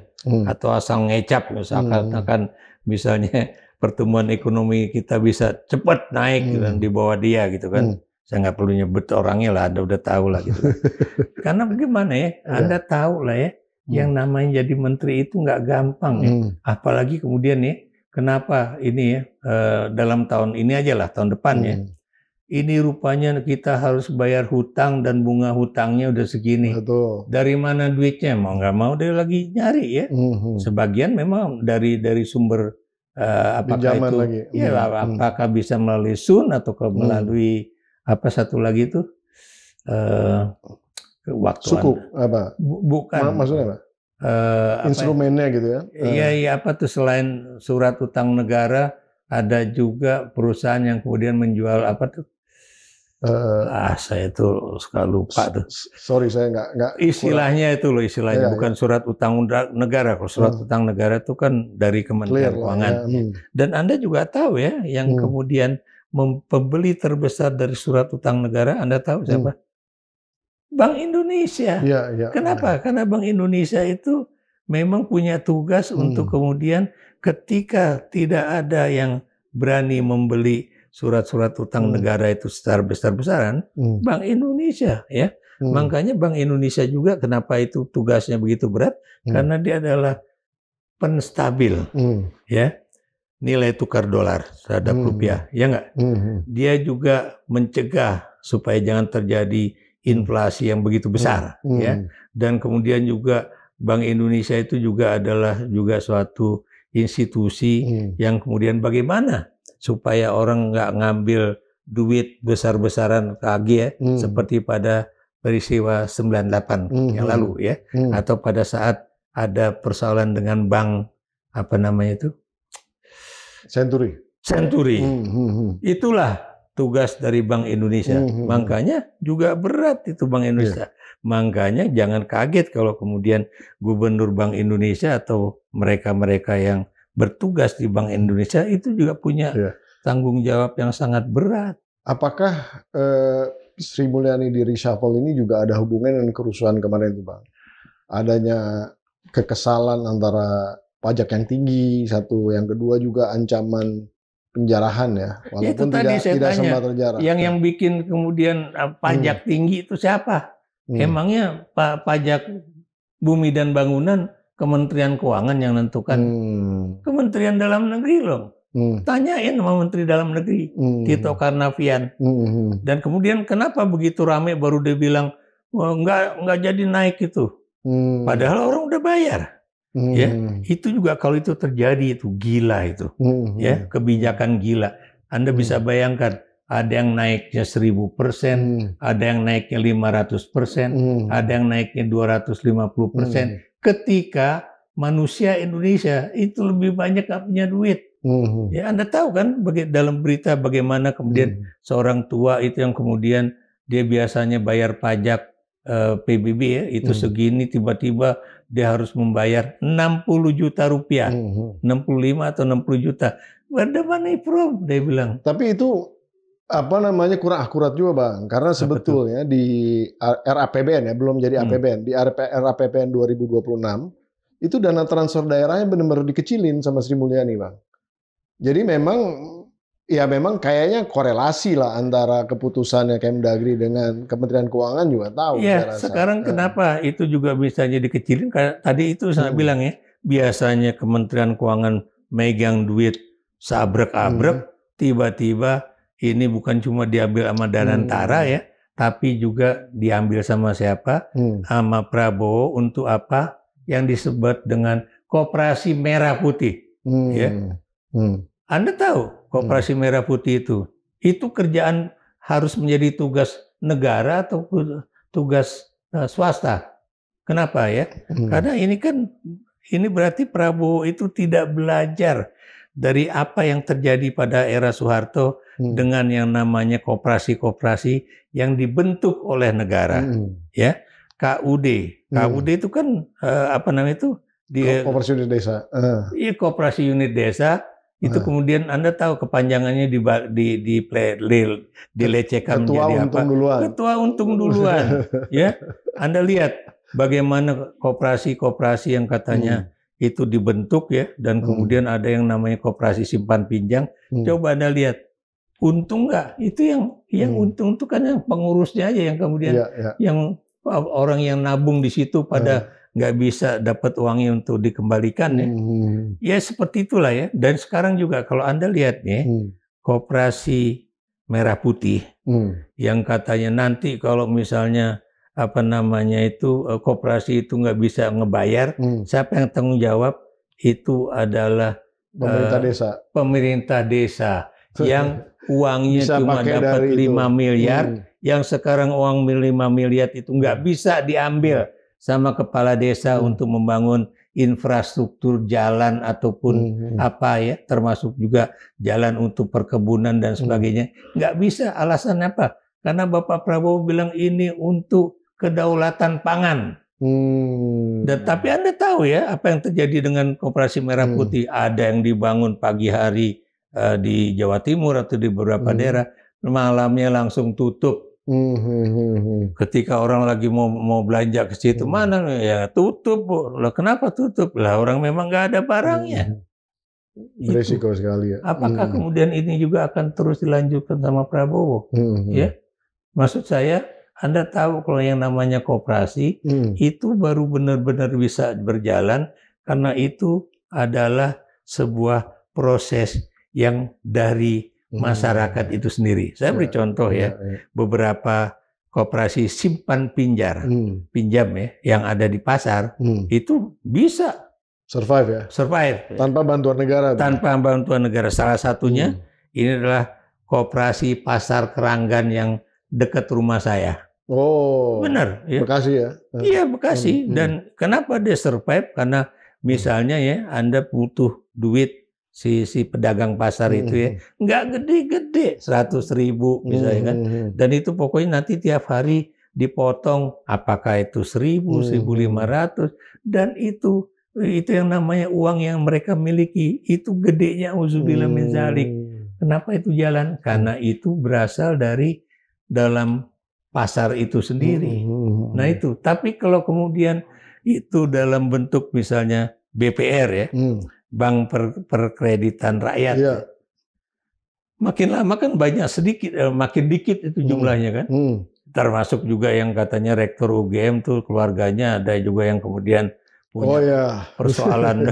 atau asal ngecap misalkan misalnya pertumbuhan ekonomi kita bisa cepat naik gitu, di bawah dia gitu kan. Saya nggak perlu nyebut orangnya lah, Anda udah tahu lah gitu. Karena bagaimana ya, Anda tahu lah ya, yang namanya jadi menteri itu nggak gampang ya. Apalagi kemudian ya, kenapa ini ya, dalam tahun ini aja lah, tahun depan ya, ini rupanya kita harus bayar hutang dan bunga hutangnya udah segini. Betul. Dari mana duitnya? Mau nggak mau dia lagi nyari ya. Sebagian memang dari sumber apakah itu lagi. Ya, apakah bisa melalui SUN atau melalui satu lagi itu waktu suku apa? Bukan. Maksudnya apa? Instrumennya gitu ya? Iya, selain surat utang negara ada juga perusahaan yang kemudian menjual saya tuh suka lupa tuh. Sorry, saya nggak. Istilahnya bukan surat utang negara. Kalau surat utang negara itu kan dari Kementerian Keuangan. Dan Anda juga tahu ya, yang kemudian pembeli terbesar dari surat utang negara, Anda tahu siapa? Bank Indonesia. Kenapa? Karena Bank Indonesia itu memang punya tugas untuk kemudian ketika tidak ada yang berani membeli surat-surat utang negara itu secara besar-besaran, Bank Indonesia ya. Makanya Bank Indonesia juga kenapa itu tugasnya begitu berat? Karena dia adalah penstabil ya. nilai tukar dolar terhadap rupiah, ya nggak? Dia juga mencegah supaya jangan terjadi inflasi yang begitu besar, ya. Dan kemudian juga Bank Indonesia itu juga adalah juga suatu institusi yang kemudian bagaimana supaya orang nggak ngambil duit besar-besaran lagi ya, seperti pada peristiwa 98 yang lalu ya, atau pada saat ada persoalan dengan bank apa namanya itu? Century. Itulah tugas dari Bank Indonesia. Makanya juga berat itu Bank Indonesia. Makanya jangan kaget kalau kemudian Gubernur Bank Indonesia atau mereka-mereka yang bertugas di Bank Indonesia itu juga punya tanggung jawab yang sangat berat. Apakah Sri Mulyani di reshuffle ini juga ada hubungan dengan kerusuhan kemarin itu, Bang? Adanya kekesalan antara pajak yang tinggi, satu, yang kedua juga ancaman penjarahan ya, walaupun tidak sempat terjarah. Yang bikin kemudian pajak tinggi itu siapa? Emangnya pajak bumi dan bangunan Kementerian Keuangan yang nentukan? Kementerian Dalam Negeri loh. Tanyain sama Menteri Dalam Negeri, Tito Karnavian. Dan kemudian kenapa begitu rame baru dia bilang nggak jadi naik itu? Padahal orang udah bayar. Ya, itu juga kalau itu terjadi itu gila itu, ya, kebijakan gila. Anda bisa bayangkan ada yang naiknya 1000%, ada yang naiknya 500%, ada yang naiknya 250%. Ketika manusia Indonesia itu lebih banyak nggak punya duit, ya Anda tahu kan dalam berita bagaimana kemudian seorang tua itu yang kemudian dia biasanya bayar pajak PBB ya, itu segini tiba-tiba dia harus membayar 60 juta rupiah, 65 atau 60 juta. Where the money from? Dia bilang. Tapi itu apa namanya kurang akurat juga Bang, karena sebetulnya di RAPBN ya, belum jadi APBN, di RAPBN 2026 itu dana transfer daerahnya benar-benar dikecilin sama Sri Mulyani Bang. Jadi memang kayaknya korelasi lah antara keputusannya Kemdagri dengan Kementerian Keuangan juga tahu. Iya, sekarang kenapa itu juga misalnya dikecilin? Kayak tadi itu saya bilang ya, biasanya Kementerian Keuangan megang duit seabrek-abrek, tiba-tiba ini bukan cuma diambil sama Danantara ya, tapi juga diambil sama siapa? Sama Prabowo untuk apa? Yang disebut dengan Koperasi Merah Putih. Ya. Anda tahu Koperasi Merah Putih itu kerjaan harus menjadi tugas negara atau tugas swasta. Kenapa ya? Karena ini berarti Prabowo itu tidak belajar dari apa yang terjadi pada era Soeharto dengan yang namanya koperasi-koperasi yang dibentuk oleh negara. Ya, KUD itu kan apa namanya itu? Koperasi unit desa. Iya, koperasi unit desa. Itu kemudian Anda tahu kepanjangannya dilecehkan menjadi apa? Ketua Untung Duluan. Ya, Anda lihat bagaimana koperasi-koperasi yang katanya itu dibentuk ya, dan kemudian ada yang namanya koperasi simpan pinjam. Coba Anda lihat, untung nggak? Itu yang untung itu kan yang pengurusnya aja yang kemudian yang orang yang nabung di situ pada nggak bisa dapat uangnya untuk dikembalikan ya. Ya seperti itulah ya. Dan sekarang juga kalau Anda lihat nih, Koperasi Merah Putih yang katanya nanti kalau misalnya apa namanya itu koperasi itu nggak bisa ngebayar, siapa yang tanggung jawab? Itu adalah pemerintah desa yang uangnya cuma dapat 5 miliar, yang sekarang uang 5 miliar itu nggak bisa diambil sama kepala desa untuk membangun infrastruktur jalan ataupun apa ya, termasuk juga jalan untuk perkebunan dan sebagainya. Nggak bisa, alasannya apa? Karena Bapak Prabowo bilang ini untuk kedaulatan pangan. Dan tapi Anda tahu ya apa yang terjadi dengan Koperasi Merah Putih? Ada yang dibangun pagi hari di Jawa Timur atau di beberapa daerah, malamnya langsung tutup. Ketika orang lagi mau belanja ke situ, mana ya tutup Bu. Lah kenapa tutup? Lah orang memang nggak ada barangnya. Beresiko sekali ya. Apakah kemudian ini juga akan terus dilanjutkan sama Prabowo? Ya, maksud saya Anda tahu kalau yang namanya koperasi itu baru benar-benar bisa berjalan karena itu adalah sebuah proses yang dari masyarakat itu sendiri. Saya beri contoh ya, beberapa koperasi simpan pinjam ya, yang ada di pasar itu bisa survive tanpa bantuan negara. Tanpa bantuan negara. Salah satunya ini adalah koperasi pasar Keranggan yang dekat rumah saya. Oh, benar ya. Bekasi ya? Iya, Bekasi. Dan kenapa dia survive? Karena misalnya ya, Anda butuh duit si pedagang pasar itu ya, nggak gede-gede, 100.000 misalnya kan. Dan itu pokoknya nanti tiap hari dipotong, apakah itu 1.000, 1.500, dan itu yang namanya uang yang mereka miliki, itu gedenya auzubillah min dzalik. Kenapa itu jalan? Karena itu berasal dari dalam pasar itu sendiri. Nah itu, tapi kalau kemudian itu dalam bentuk misalnya BPR ya, Bank Perkreditan Rakyat, makin lama kan banyak sedikit, makin dikit itu jumlahnya kan. Termasuk juga yang katanya rektor UGM tuh keluarganya ada juga yang kemudian punya persoalan.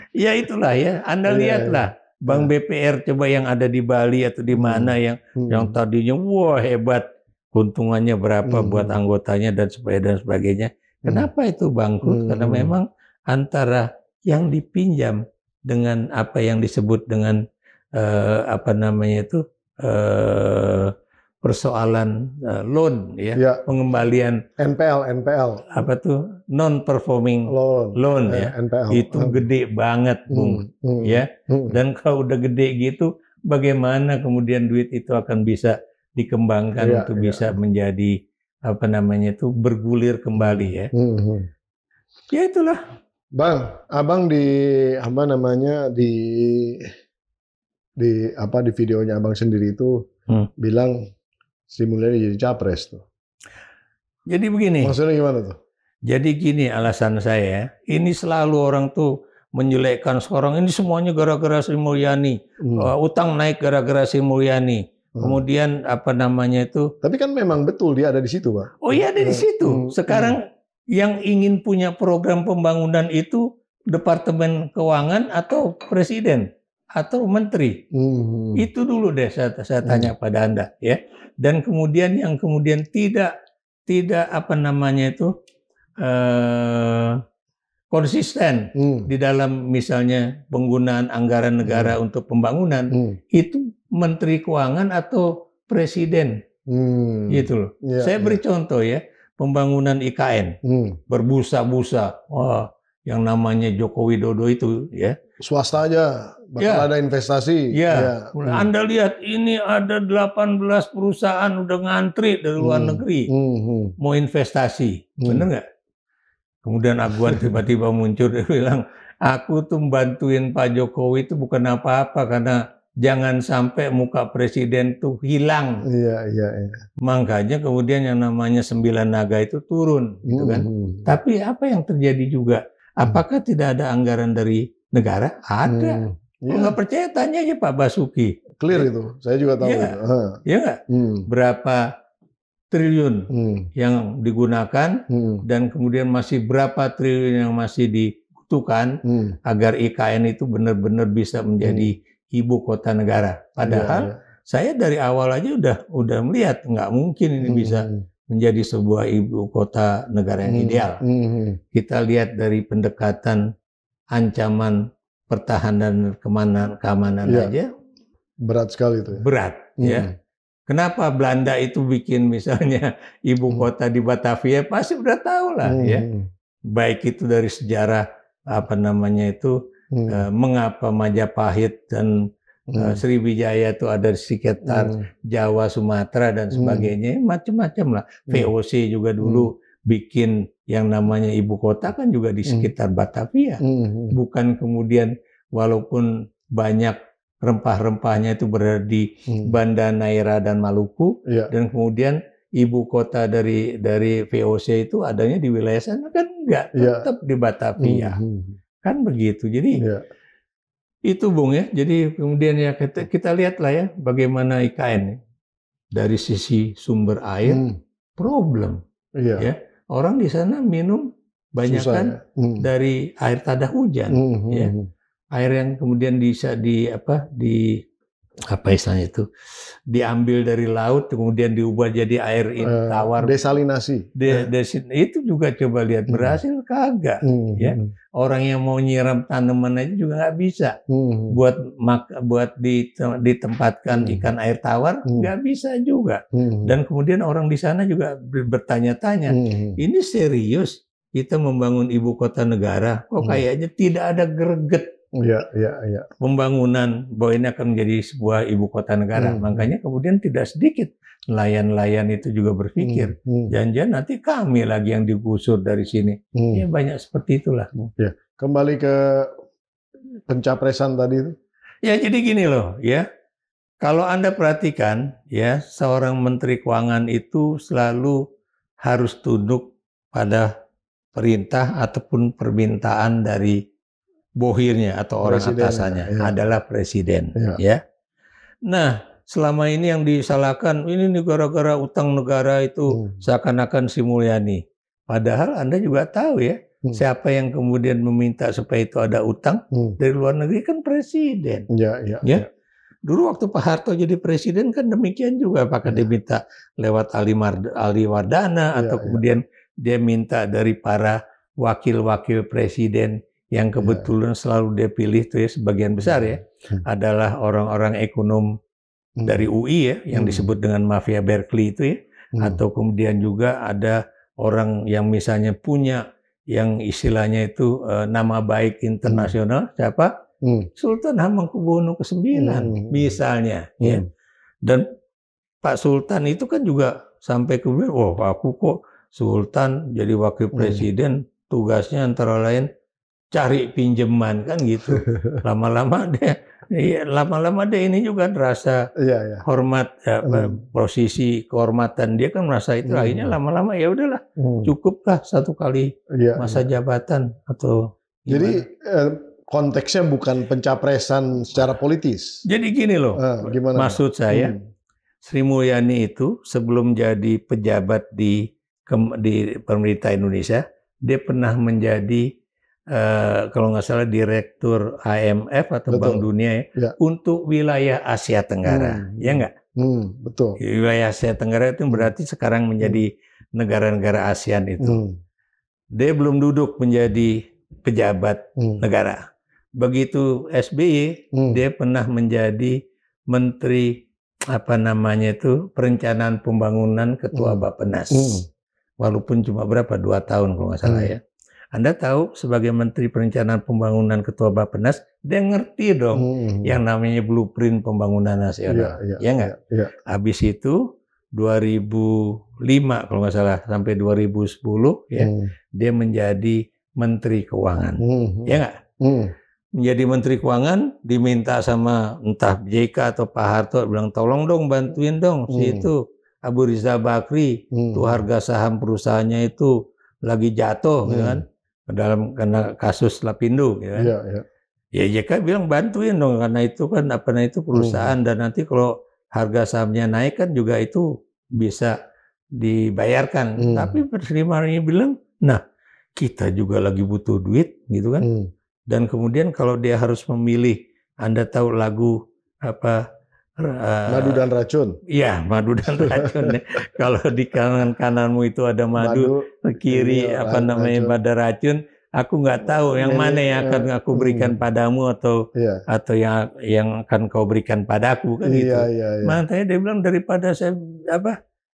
Ya itulah ya, Anda lihatlah Bank BPR coba yang ada di Bali atau di mana yang tadinya wah hebat, keuntungannya berapa buat anggotanya dan sebagainya. Kenapa itu bangkrut? Karena memang antara yang dipinjam dengan apa yang disebut dengan persoalan loan ya, pengembalian NPL apa tuh non performing loan ya, NPL. Itu gede banget Bung ya. Dan kalau udah gede gitu, bagaimana kemudian duit itu akan bisa dikembangkan untuk bisa menjadi bergulir kembali ya. Ya itulah. Bang, abang di videonya abang sendiri itu bilang Sri Mulyani jadi capres tuh. Jadi begini. Maksudnya gimana tuh? Jadi gini alasan saya, ini selalu orang tuh menjelekkan sekarang ini semuanya gara-gara Sri Mulyani, utang naik gara-gara Sri Mulyani. Kemudian Tapi kan memang betul dia ada di situ, Pak. Oh iya, ada di situ. Sekarang yang ingin punya program pembangunan itu Departemen Keuangan atau Presiden atau Menteri. Itu dulu deh saya tanya pada Anda ya. Dan kemudian yang kemudian tidak konsisten di dalam misalnya penggunaan anggaran negara untuk pembangunan, itu Menteri Keuangan atau Presiden. Gitu loh. Saya beri contoh ya. Pembangunan IKN berbusa-busa, yang namanya Joko Widodo itu ya. Swasta aja bakal ada investasi. Ya. Anda lihat ini ada 18 perusahaan udah ngantri dari luar negeri mau investasi, bener nggak? Kemudian Aguan tiba-tiba muncul, dia bilang, aku tuh bantuin Pak Jokowi itu bukan apa-apa karena jangan sampai muka presiden tuh hilang. Iya. Makanya kemudian yang namanya 9 naga itu turun, gitu kan. Tapi apa yang terjadi juga? Apakah tidak ada anggaran dari negara? Ada. Kalau nggak percaya tanya aja Pak Basuki. Clear itu, saya juga tahu. Iya nggak? Berapa triliun yang digunakan dan kemudian masih berapa triliun yang masih dibutuhkan agar IKN itu benar-benar bisa menjadi ibu kota negara. Padahal saya dari awal aja udah melihat nggak mungkin ini bisa menjadi sebuah ibu kota negara yang ideal. Kita lihat dari pendekatan ancaman pertahanan dan keamanan aja berat sekali itu. Berat ya. Kenapa Belanda itu bikin misalnya ibu kota di Batavia? Pasti udah tahu lah ya. Baik itu dari sejarah mengapa Majapahit dan Sriwijaya itu ada di sekitar Jawa, Sumatera dan sebagainya, macam-macam lah. VOC juga dulu bikin yang namanya ibu kota kan juga di sekitar Batavia. Bukan kemudian walaupun banyak rempah-rempahnya itu berada di Banda Neira dan Maluku, dan kemudian ibu kota dari VOC itu adanya di wilayah sana kan enggak, tetap di Batavia. Kan begitu. Jadi itu Bung ya. Jadi kemudian ya kita lihatlah ya bagaimana IKN dari sisi sumber air problem. Ya. Orang di sana minum banyak kan dari air tada hujan ya. air yang kemudian apa istilahnya itu, diambil dari laut kemudian diubah jadi air tawar. Desalinasi. Itu juga coba lihat berhasil kagak, ya. Orang yang mau nyiram tanaman aja juga nggak bisa. Buat ditempatkan ikan air tawar nggak bisa juga. Dan kemudian orang di sana juga bertanya-tanya, ini serius kita membangun ibu kota negara, kok kayaknya tidak ada greget. Pembangunan bahwa ini akan menjadi sebuah ibu kota negara. Makanya kemudian tidak sedikit nelayan-nelayan itu juga berpikir, jangan-jangan nanti kami lagi yang digusur dari sini. Ya banyak seperti itulah. Ya. Kembali ke pencapresan tadi itu. Ya jadi gini loh, ya. Kalau Anda perhatikan, ya, seorang menteri keuangan itu selalu harus tunduk pada perintah ataupun permintaan dari bohirnya atau orang atasannya, adalah presiden, ya. Nah, selama ini yang disalahkan ini gara-gara utang negara itu seakan-akan Sri Mulyani. Padahal Anda juga tahu ya, siapa yang kemudian meminta supaya itu ada utang dari luar negeri kan presiden. Ya. Dulu waktu Pak Harto jadi presiden kan demikian juga, apakah dia minta lewat Ali Wardana atau kemudian dia minta dari para wakil-wakil presiden yang kebetulan selalu dia pilih tuh ya, sebagian besar ya, adalah orang-orang ekonom dari UI ya, yang disebut dengan mafia Berkeley itu ya, atau kemudian juga ada orang yang misalnya punya yang istilahnya itu nama baik internasional, siapa? Sultan Hamengkubuwono ke-9 misalnya, ya. Dan Pak Sultan itu kan juga sampai kemudian, aku kok Sultan jadi wakil presiden, tugasnya antara lain cari pinjaman kan gitu. Lama-lama dia ini juga merasa hormat, posisi kehormatan dia kan merasa itu. Akhirnya lama-lama ya udahlah, cukuplah satu kali masa jabatan atau gimana. Jadi konteksnya bukan pencapresan secara politis. Jadi gini loh, maksud saya, Sri Mulyani itu sebelum jadi pejabat di pemerintah Indonesia, dia pernah menjadi kalau nggak salah direktur IMF atau Bank Dunia ya, untuk wilayah Asia Tenggara, ya nggak? Betul. Wilayah Asia Tenggara itu berarti sekarang menjadi negara-negara ASEAN itu. Dia belum duduk menjadi pejabat negara. Begitu SBY, dia pernah menjadi menteri perencanaan pembangunan ketua Bappenas. Walaupun cuma 2 tahun kalau nggak salah ya. Anda tahu sebagai Menteri Perencanaan Pembangunan Ketua Bappenas, dia ngerti dong yang namanya blueprint pembangunan nasional. Ya nggak? Habis itu 2005 kalau nggak salah sampai 2010 ya, dia menjadi Menteri Keuangan. Ya nggak? Menjadi Menteri Keuangan diminta sama entah JK atau Pak Harto, bilang tolong dong bantuin dong si itu Abu Rizal Bakri, tuh harga saham perusahaannya itu lagi jatuh gitu kan. Karena kasus Lapindo gitu kan. Ya JK bilang bantuin dong karena itu kan itu perusahaan dan nanti kalau harga sahamnya naik kan juga itu bisa dibayarkan. Tapi Sri Mulyani bilang, nah kita juga lagi butuh duit gitu kan. Dan kemudian kalau dia harus memilih, Anda tahu lagu Madu dan Racun. Iya, Madu dan Racun. Kalau di kananmu itu ada madu, kiri pada racun. Aku nggak tahu yang mana yang akan aku berikan padamu atau yang akan kau berikan padaku kan gitu. Makanya dia bilang daripada saya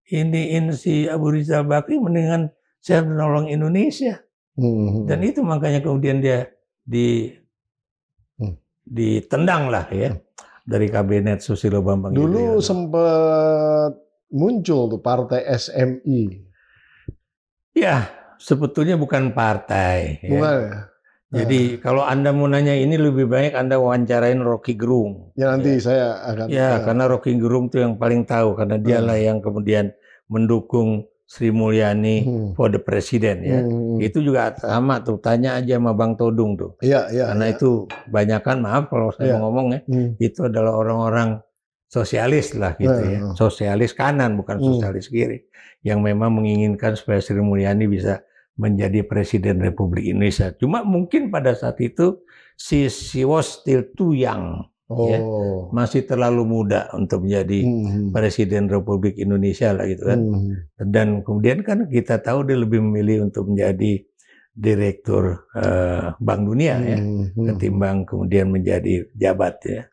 iniin si Abu Rizal Bakri, mendingan saya menolong Indonesia. Dan itu makanya kemudian dia ditendang lah ya. Dari kabinet Susilo Bambang Yudhoyono. Dulu sempat muncul tuh partai SMI. Ya, sebetulnya bukan partai. Bukan ya. Jadi kalau Anda mau nanya ini lebih baik Anda wawancarain Rocky Gerung. Ya nanti saya akan. Ya, karena Rocky Gerung tuh yang paling tahu karena dialah yang kemudian mendukung Sri Mulyani for the President ya. Itu juga sama tuh, tanya aja sama Bang Todung tuh. Karena itu banyakan, maaf kalau saya mau ngomong ya, itu adalah orang-orang sosialis lah gitu ya. Sosialis kanan bukan sosialis kiri yang memang menginginkan supaya Sri Mulyani bisa menjadi Presiden Republik Indonesia. Cuma mungkin pada saat itu she was still too young. Ya, masih terlalu muda untuk menjadi Presiden Republik Indonesia lah gitu kan. Dan kemudian kan kita tahu dia lebih memilih untuk menjadi Direktur Bank Dunia ya, ketimbang kemudian menjadi jabat ya.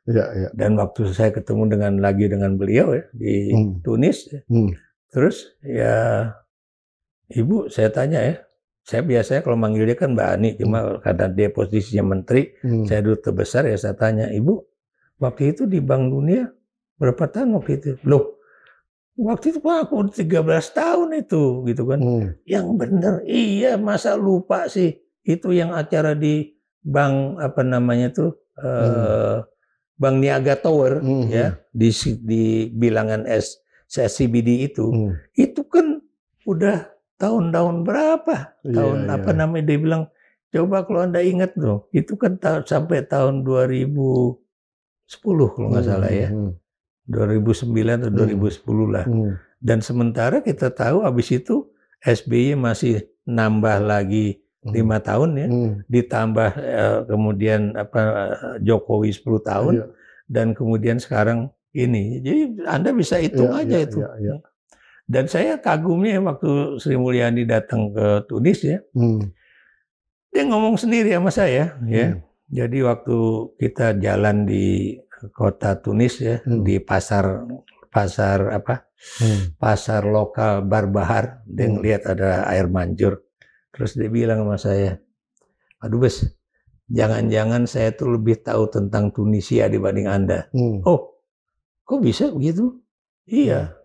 Dan waktu saya ketemu dengan beliau ya di Tunis, terus ya Ibu saya tanya ya, saya biasanya kalau manggil dia kan Mbak Ani, cuma karena dia posisinya menteri, saya duta besar ya saya tanya, Ibu waktu itu di Bank Dunia berapa tahun waktu itu? Loh, waktu itu Pak aku 13 tahun itu gitu kan. Yang bener, iya masa lupa sih itu yang acara di bank apa namanya tuh Bank Niaga Tower ya di bilangan SCBD itu kan udah tahun-tahun berapa? Tahun apa namanya dia bilang coba kalau Anda ingat loh, itu kan sampai tahun 2010 kalau nggak salah ya. 2009 atau 2010 lah. Dan sementara kita tahu habis itu SBY masih nambah lagi 5 tahun ya. Ditambah kemudian Jokowi 10 tahun. Dan kemudian sekarang ini. Jadi Anda bisa hitung aja itu. Dan saya kagumnya waktu Sri Mulyani datang ke Tunis ya. Dia ngomong sendiri sama saya ya. Jadi waktu kita jalan di kota Tunis ya, di pasar lokal Barbahar, dia ngelihat ada air mancur, terus dia bilang sama saya, aduh Bes, jangan-jangan saya tuh lebih tahu tentang Tunisia dibanding Anda. Oh, kok bisa begitu? Iya,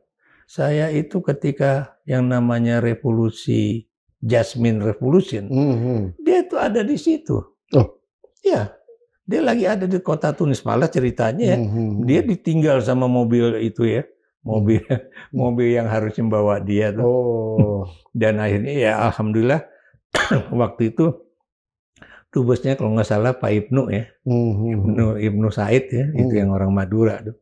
saya itu ketika yang namanya revolusi Jasmine Revolution, dia tuh ada di situ. Iya. Dia lagi ada di kota Tunis, malah ceritanya ya, dia ditinggal sama mobil itu ya, mobil yang harus membawa dia tuh. Dan akhirnya ya alhamdulillah waktu itu dubesnya kalau nggak salah Pak Ibnu ya, Ibnu Said ya, itu yang orang Madura tuh.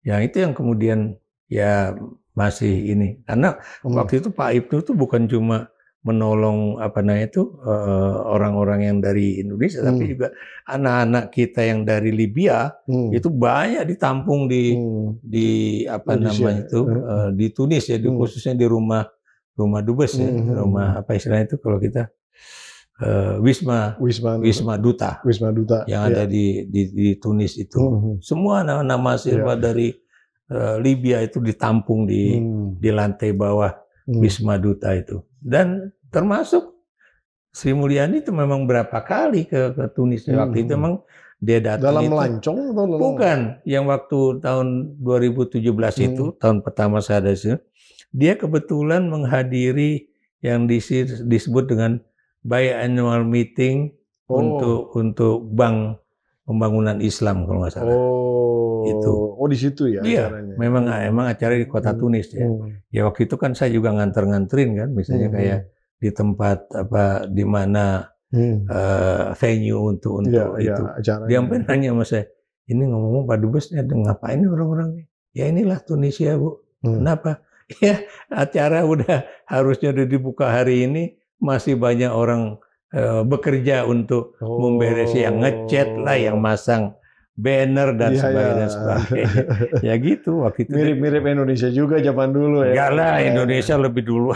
Yang itu yang kemudian ya masih ini, karena waktu itu Pak Ibnu tuh bukan cuma menolong orang-orang yang dari Indonesia, tapi juga anak-anak kita yang dari Libya itu banyak ditampung di di Tunis ya, khususnya di rumah dubes ya, rumah apa istilahnya itu kalau kita Wisma Duta yang ada di Tunis itu. Semua anak-anak mahasiswa dari Libya itu ditampung di lantai bawah Wisma Duta itu. Dan termasuk Sri Mulyani itu memang berapa kali ke Tunis. Waktu itu memang dia datang dalam itu. melancong atau bukan, yang waktu tahun 2017 itu, tahun pertama saya ada di sini, dia kebetulan menghadiri yang disebut dengan biannual meeting untuk Bank Pembangunan Islam kalau nggak salah. Itu. Di situ ya acaranya. Memang acara di kota Tunis ya. Ya waktu itu kan saya juga nganterin kan, misalnya kayak di tempat di mana venue untuk itu. Dia sampai nanya sama saya, ini ngomong Pak Dubes ngapain orang-orang nih? Ya inilah Tunisia Bu. Kenapa? Ya acara udah harusnya udah dibuka hari ini, masih banyak orang bekerja untuk memberesi, yang ngecat lah, yang masang banner dan sebagainya. Ya gitu waktu itu. Mirip-mirip Indonesia juga zaman dulu ya. Enggak lah, Indonesia lebih dulu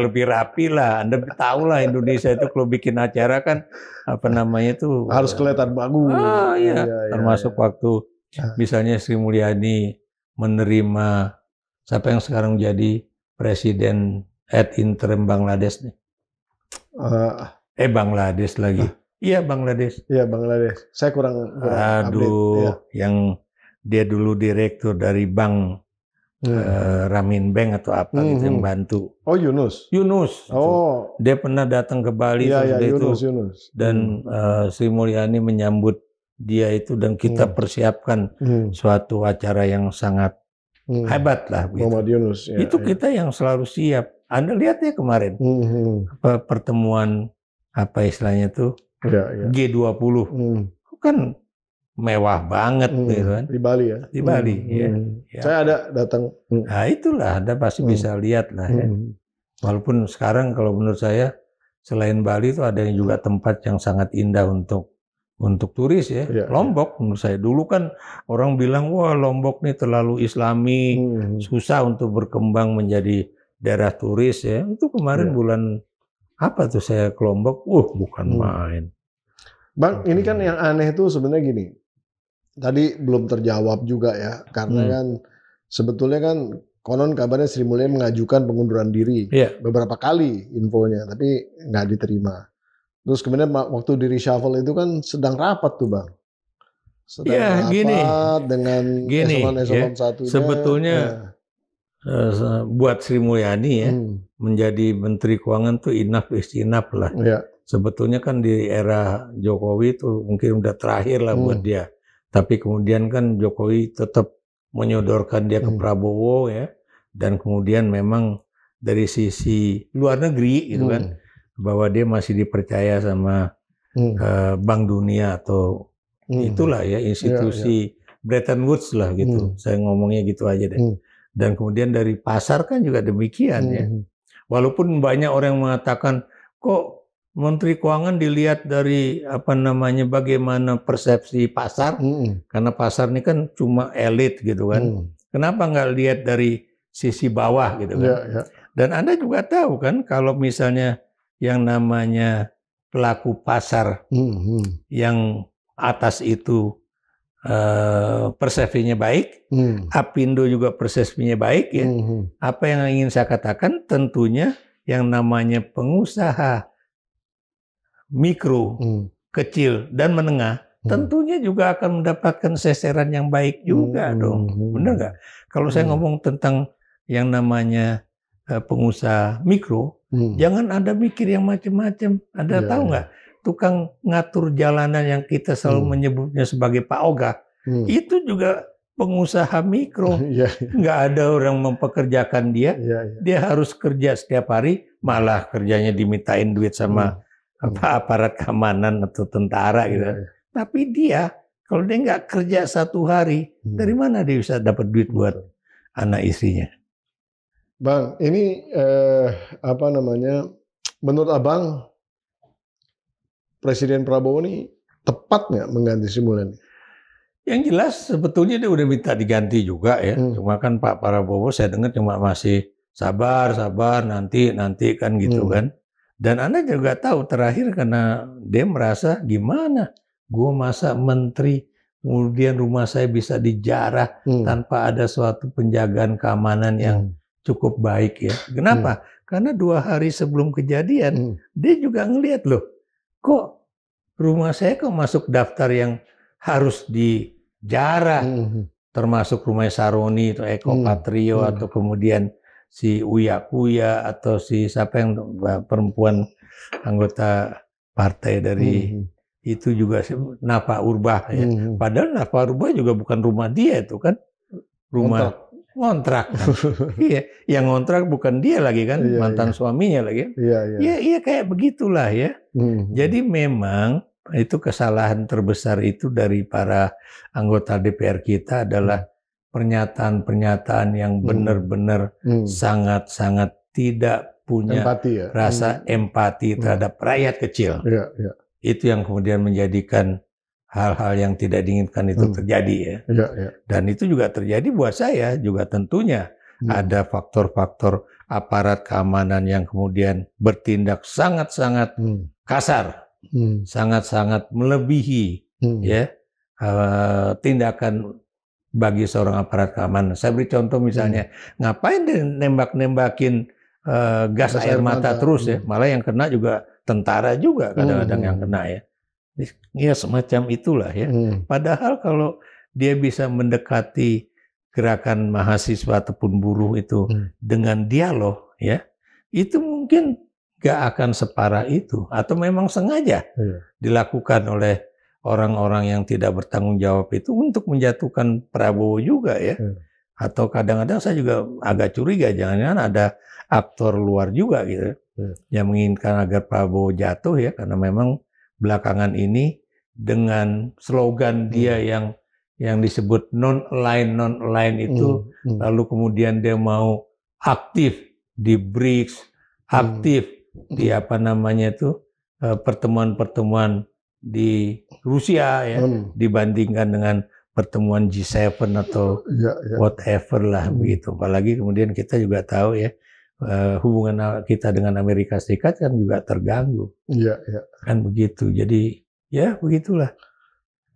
lebih rapi lah. Anda tahu lah Indonesia itu kalau bikin acara kan harus kelihatan bagus. Termasuk waktu misalnya Sri Mulyani menerima siapa yang sekarang jadi presiden ad interim Bangladesh nih. Bangladesh lagi. Iya Bangladesh. Saya kurang update. Yang dia dulu direktur dari bank Ramin Bank atau apa gitu yang bantu. Yunus. Dia pernah datang ke Bali Yunus. Dan Sri Mulyani menyambut dia itu, dan kita persiapkan suatu acara yang sangat hebat lah. Muhammad Yunus. Itu kita yang selalu siap. Anda lihat ya kemarin pertemuan istilahnya tuh. G20 kan mewah banget gitu kan. Di Bali ya. Di Bali ya. Saya ada datang. Nah itulah Anda pasti bisa lihat lah ya. Walaupun sekarang kalau menurut saya selain Bali itu ada yang juga tempat yang sangat indah untuk untuk turis ya. Lombok menurut saya dulu kan orang bilang wah Lombok nih terlalu Islami, susah untuk berkembang menjadi daerah turis ya. Itu kemarin bulan apa tuh saya ke Lombok, bukan main. Bang, ini kan yang aneh tuh sebenarnya gini. Tadi belum terjawab juga ya, karena kan sebetulnya kan konon kabarnya Sri Mulyani mengajukan pengunduran diri beberapa kali infonya, tapi nggak diterima. Terus kemudian waktu di reshuffle itu kan sedang rapat tuh Bang. Sedang rapat dengan eselon-eselon satunya. Sebetulnya buat Sri Mulyani ya, menjadi Menteri Keuangan tuh enough is enough lah. Sebetulnya kan di era Jokowi itu mungkin udah terakhir lah buat dia. Tapi kemudian kan Jokowi tetap menyodorkan dia ke Prabowo ya. Dan kemudian memang dari sisi luar negeri gitu kan, bahwa dia masih dipercaya sama Bank Dunia atau itulah ya institusi Bretton Woods lah gitu. Saya ngomongnya gitu aja deh. Dan kemudian dari pasar kan juga demikian ya. Walaupun banyak orang yang mengatakan kok Menteri Keuangan dilihat dari bagaimana persepsi pasar, karena pasar ini kan cuma elit gitu kan. Kenapa nggak lihat dari sisi bawah gitu kan? Dan Anda juga tahu kan kalau misalnya yang namanya pelaku pasar yang atas itu persepsinya baik, Apindo juga persepsinya baik ya. Apa yang ingin saya katakan tentunya yang namanya pengusaha mikro, kecil dan menengah tentunya juga akan mendapatkan seseran yang baik juga dong. Benar nggak? Kalau saya ngomong tentang yang namanya pengusaha mikro, jangan Anda mikir yang macam-macam. Anda tahu nggak? Tukang ngatur jalanan yang kita selalu menyebutnya sebagai Pak Oga, itu juga pengusaha mikro. Nggak ada orang mempekerjakan dia. Dia harus kerja setiap hari, malah kerjanya dimintain duit sama aparat keamanan atau tentara gitu. Tapi dia, kalau dia nggak kerja satu hari, dari mana dia bisa dapat duit buat anak istrinya? Bang, ini menurut Abang Presiden Prabowo ini tepat nggak mengganti Sri Mulyani? Yang jelas sebetulnya dia udah minta diganti juga ya. Cuma kan Pak Prabowo saya dengar cuma masih sabar nanti kan gitu kan. Dan Anda juga tahu terakhir karena dia merasa gimana, gue masa menteri kemudian rumah saya bisa dijarah tanpa ada suatu penjagaan keamanan yang cukup baik ya. Kenapa? Karena 2 hari sebelum kejadian dia juga ngelihat loh, kok rumah saya kok masuk daftar yang harus dijarah, termasuk rumah Saroni atau Eko Patrio atau kemudian si Uya Kuya atau si siapa yang perempuan anggota partai dari itu juga Nafa Urbah ya. Padahal Nafa Urbah juga bukan rumah dia itu kan, rumah ngontrak kan. Iya, yang ngontrak bukan dia lagi kan, mantan suaminya lagi. Iya kayak begitulah ya. Jadi memang itu kesalahan terbesar itu dari para anggota DPR kita adalah pernyataan-pernyataan yang benar-benar sangat-sangat tidak punya rasa empati terhadap rakyat kecil. Itu yang kemudian menjadikan hal-hal yang tidak diinginkan itu terjadi ya. Dan itu juga terjadi buat saya juga tentunya ada faktor-faktor aparat keamanan yang kemudian bertindak sangat-sangat kasar, sangat-sangat melebihi ya tindakan bagi seorang aparat keamanan. Saya beri contoh misalnya, ngapain dia nembak-nembakin gas air mata terus ya, malah yang kena juga tentara juga kadang-kadang yang kena ya. Ya semacam itulah ya. Padahal kalau dia bisa mendekati gerakan mahasiswa ataupun buruh itu dengan dialog ya, itu mungkin gak akan separah itu. Atau memang sengaja dilakukan oleh orang-orang yang tidak bertanggung jawab itu untuk menjatuhkan Prabowo juga ya. Atau kadang-kadang saya juga agak curiga jangan-jangan ada aktor luar juga gitu yang menginginkan agar Prabowo jatuh ya, karena memang belakangan ini dengan slogan dia yang disebut non-align itu, lalu kemudian dia mau aktif di BRICS, aktif di pertemuan-pertemuan di Rusia ya dibandingkan dengan pertemuan G7 atau whatever lah begitu. Apalagi kemudian kita juga tahu ya hubungan kita dengan Amerika Serikat kan juga terganggu. Kan begitu. Jadi ya begitulah.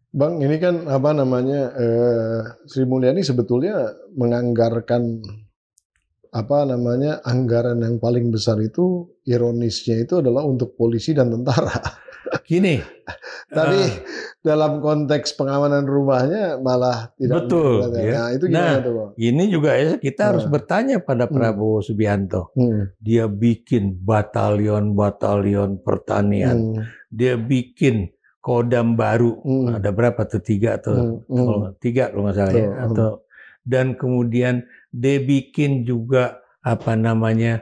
Bang, ini kan apa namanya Sri Mulyani sebetulnya menganggarkan apa namanya anggaran yang paling besar itu ironisnya itu adalah untuk polisi dan tentara. Gini, tapi dalam konteks pengamanan rumahnya malah tidak. Betul. Ya. Nah, itu gimana tuh, Bang? Ini juga ya kita harus bertanya pada Prabowo Subianto. Dia bikin batalion-batalion pertanian. Dia bikin Kodam baru. Ada berapa tuh? 3 atau 3 kalau nggak salah ya. Dan kemudian dia bikin juga apa namanya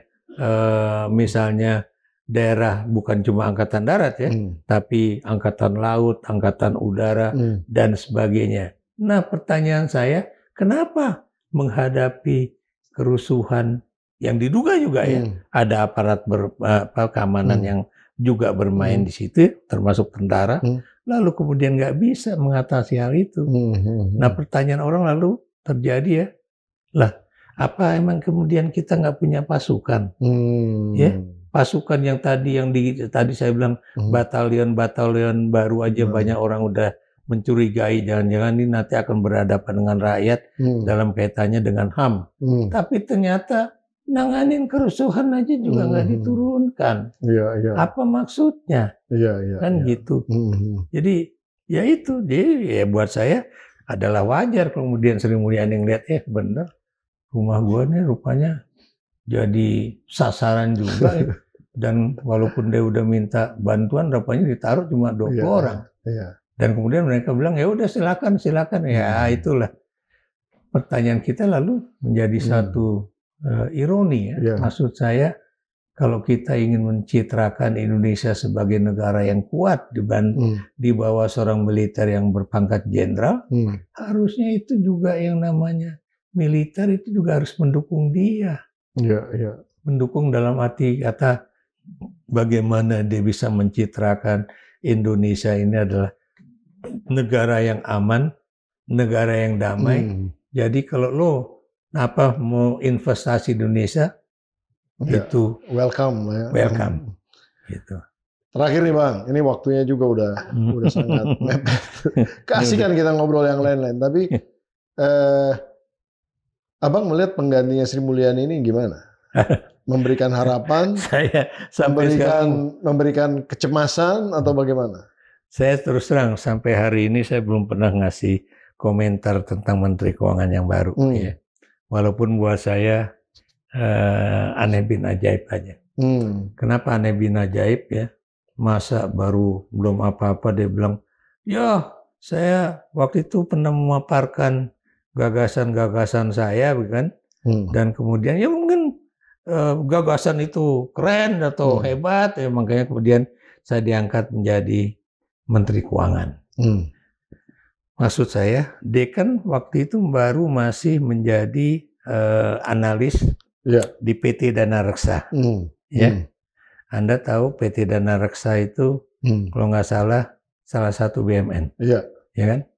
misalnya daerah bukan cuma angkatan darat ya, tapi angkatan laut, angkatan udara dan sebagainya. Nah, pertanyaan saya, kenapa menghadapi kerusuhan yang diduga juga ya ada aparat keamanan yang juga bermain di situ, termasuk tentara, lalu kemudian nggak bisa mengatasi hal itu. Nah, pertanyaan orang lalu terjadi ya, lah apa emang kemudian kita nggak punya pasukan? Ya, pasukan yang tadi saya bilang batalion baru aja banyak orang udah mencurigai jangan-jangan ini nanti akan berhadapan dengan rakyat dalam kaitannya dengan HAM. Tapi ternyata nanganin kerusuhan aja juga nggak diturunkan. Apa maksudnya? Kan gitu. Jadi ya itu, jadi ya buat saya adalah wajar kemudian Sri Mulyani ngeliat bener rumah gua nih rupanya jadi sasaran juga ya. Dan walaupun dia udah minta bantuan rupanya ditaruh cuma 20 orang. Dan kemudian mereka bilang ya udah silakan ya itulah. Pertanyaan kita lalu menjadi satu ironi ya. Maksud saya kalau kita ingin mencitrakan Indonesia sebagai negara yang kuat di bawah seorang militer yang berpangkat jenderal, harusnya itu juga yang namanya militer itu juga harus mendukung dia. Mendukung dalam arti kata bagaimana dia bisa mencitrakan Indonesia ini adalah negara yang aman, negara yang damai. Jadi kalau lo mau investasi di Indonesia itu welcome gitu. Terakhir nih Bang, ini waktunya juga udah sangat mepet. Kasih kan kita ngobrol yang lain-lain, tapi Abang melihat penggantinya Sri Mulyani ini gimana? Memberikan harapan, saya memberikan kecemasan atau bagaimana? Saya terus terang sampai hari ini saya belum pernah ngasih komentar tentang Menteri Keuangan yang baru. Ya. Walaupun buat saya aneh bin ajaib aja. Kenapa aneh bin ajaib ya? Masa baru belum apa-apa dia bilang, ya saya waktu itu pernah memaparkan gagasan-gagasan saya, kan? Dan kemudian ya mungkin gagasan itu keren atau hebat, ya makanya kemudian saya diangkat menjadi Menteri Keuangan. Maksud saya, dia kan waktu itu baru masih menjadi analis di PT Dana Reksa. Ya, Anda tahu PT Dana Reksa itu kalau nggak salah satu BUMN, ya kan?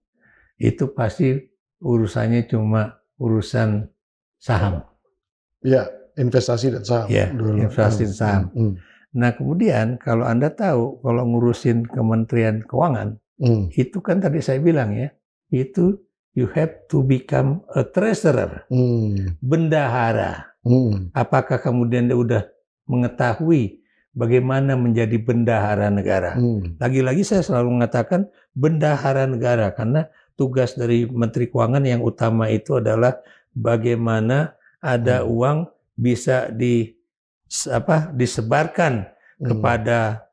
Itu pasti urusannya cuma urusan saham. Ya, investasi dan saham. Ya, investasi dan saham. Nah kemudian kalau Anda tahu kalau ngurusin Kementerian Keuangan, itu kan tadi saya bilang ya, itu you have to become a treasurer, bendahara. Apakah kemudian dia udah mengetahui bagaimana menjadi bendahara negara? Lagi-lagi saya selalu mengatakan bendahara negara karena tugas dari Menteri Keuangan yang utama itu adalah bagaimana ada uang bisa disebarkan kepada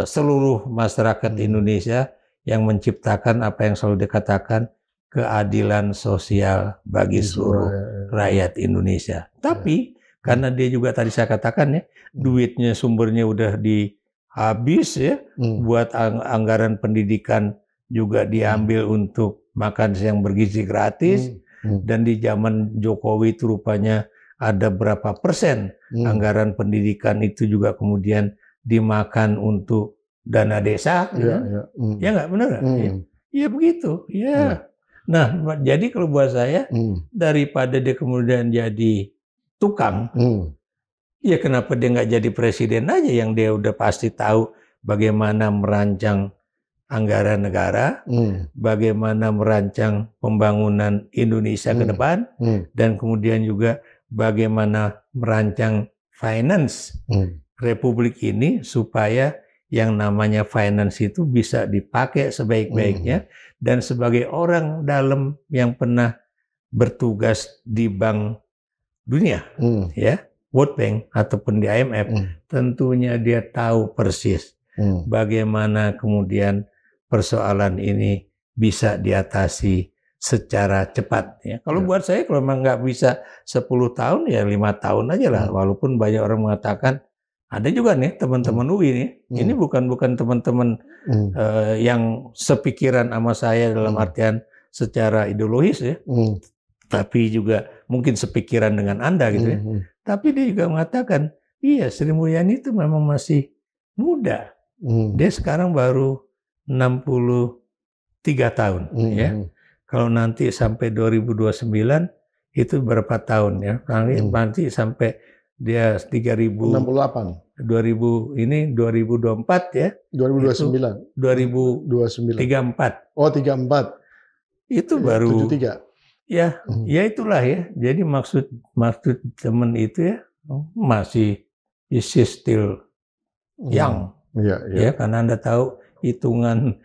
seluruh masyarakat Indonesia yang menciptakan apa yang selalu dikatakan keadilan sosial bagi seluruh rakyat Indonesia. Tapi karena dia juga tadi saya katakan ya, duitnya sumbernya udah dihabis ya, buat anggaran pendidikan juga diambil untuk makan siang bergizi gratis, dan di zaman Jokowi itu rupanya ada berapa persen anggaran pendidikan itu juga kemudian dimakan untuk dana desa, ya nggak benar? Ya begitu, ya. Nah, jadi kalau buat saya daripada dia kemudian jadi tukang, ya kenapa dia nggak jadi presiden aja yang dia udah pasti tahu bagaimana merancang anggaran negara, bagaimana merancang pembangunan Indonesia ke depan, dan kemudian juga bagaimana merancang finance Republik ini supaya yang namanya finance itu bisa dipakai sebaik-baiknya. Dan sebagai orang dalam yang pernah bertugas di Bank Dunia, ya, World Bank ataupun di IMF, tentunya dia tahu persis bagaimana kemudian persoalan ini bisa diatasi secara cepat. Ya. Kalau buat saya, kalau memang nggak bisa 10 tahun, ya 5 tahun aja lah. Walaupun banyak orang mengatakan, ada juga nih teman-teman UI nih, ini bukan teman-teman yang sepikiran sama saya dalam artian secara ideologis ya, tapi juga mungkin sepikiran dengan Anda gitu ya. Tapi dia juga mengatakan, iya Sri Mulyani itu memang masih muda. Dia sekarang baru 63 tahun ya. Kalau nanti sampai 2029 itu berapa tahun ya? Nanti sampai dia 3068. 2000 ini 2024 ya. 2029. 2034. Oh, 34. Itu baru 73. Ya, ya itulah ya. Jadi maksud teman itu ya masih is still young. Ya, karena Anda tahu hitungan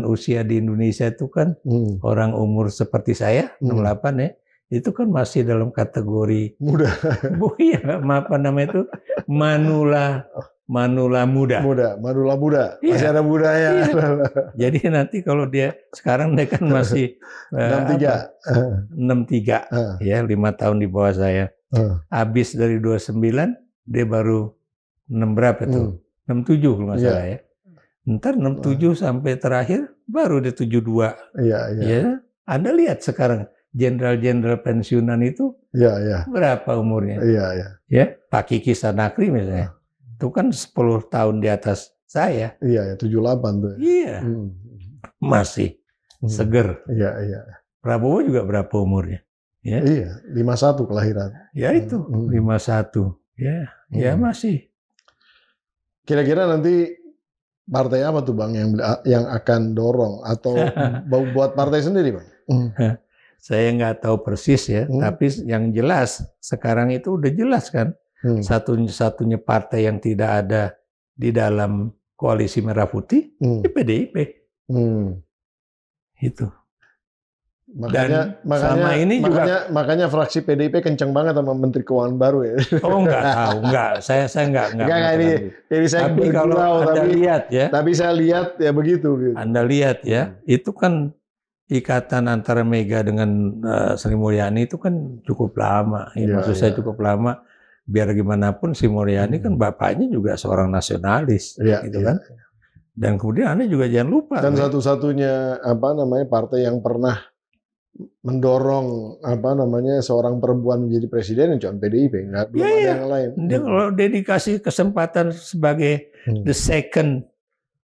usia di Indonesia itu kan orang umur seperti saya 68 ya, itu kan masih dalam kategori muda. Iya, apa namanya itu? Manula muda. Manula muda. Masih ada budaya. Iya. Jadi nanti kalau dia sekarang dia kan masih 63 ya, 5 tahun di bawah saya. Habis dari 29 dia baru 6 berapa tuh? 67 kalau nggak salah ya. Ntar 67 sampai terakhir baru dia 72. Ya, Anda lihat sekarang jenderal-jenderal pensiunan itu berapa umurnya? Ya, Pak Kiki Sanakri misalnya. Itu kan 10 tahun di atas saya. 78 tuh. Iya. Masih seger. Prabowo juga berapa umurnya? Ya. 51 kelahiran. Ya itu, 51. Ya masih. Kira-kira nanti partai apa tuh Bang yang akan dorong atau buat partai sendiri Bang? Saya nggak tahu persis ya, tapi yang jelas sekarang itu udah jelas kan, satu-satunya partai yang tidak ada di dalam koalisi Merah Putih, PDIP. Itu. Makanya fraksi PDIP kenceng banget sama Menteri Keuangan baru ya. Oh enggak, saya enggak. Ini saya tapi kalau Anda lihat ya. Tapi saya lihat ya begitu. Gitu. Anda lihat ya, itu kan ikatan antara Mega dengan Sri Mulyani itu kan cukup lama. Maksud saya cukup lama. Biar gimana pun Sri Mulyani kan bapaknya juga seorang nasionalis, gitu kan. Dan kemudian Anda juga jangan lupa. Dan satu-satunya partai yang pernah mendorong seorang perempuan menjadi presiden cuma PDIP, belum ada yang lain. Dia kalau dia dikasih kesempatan sebagai the second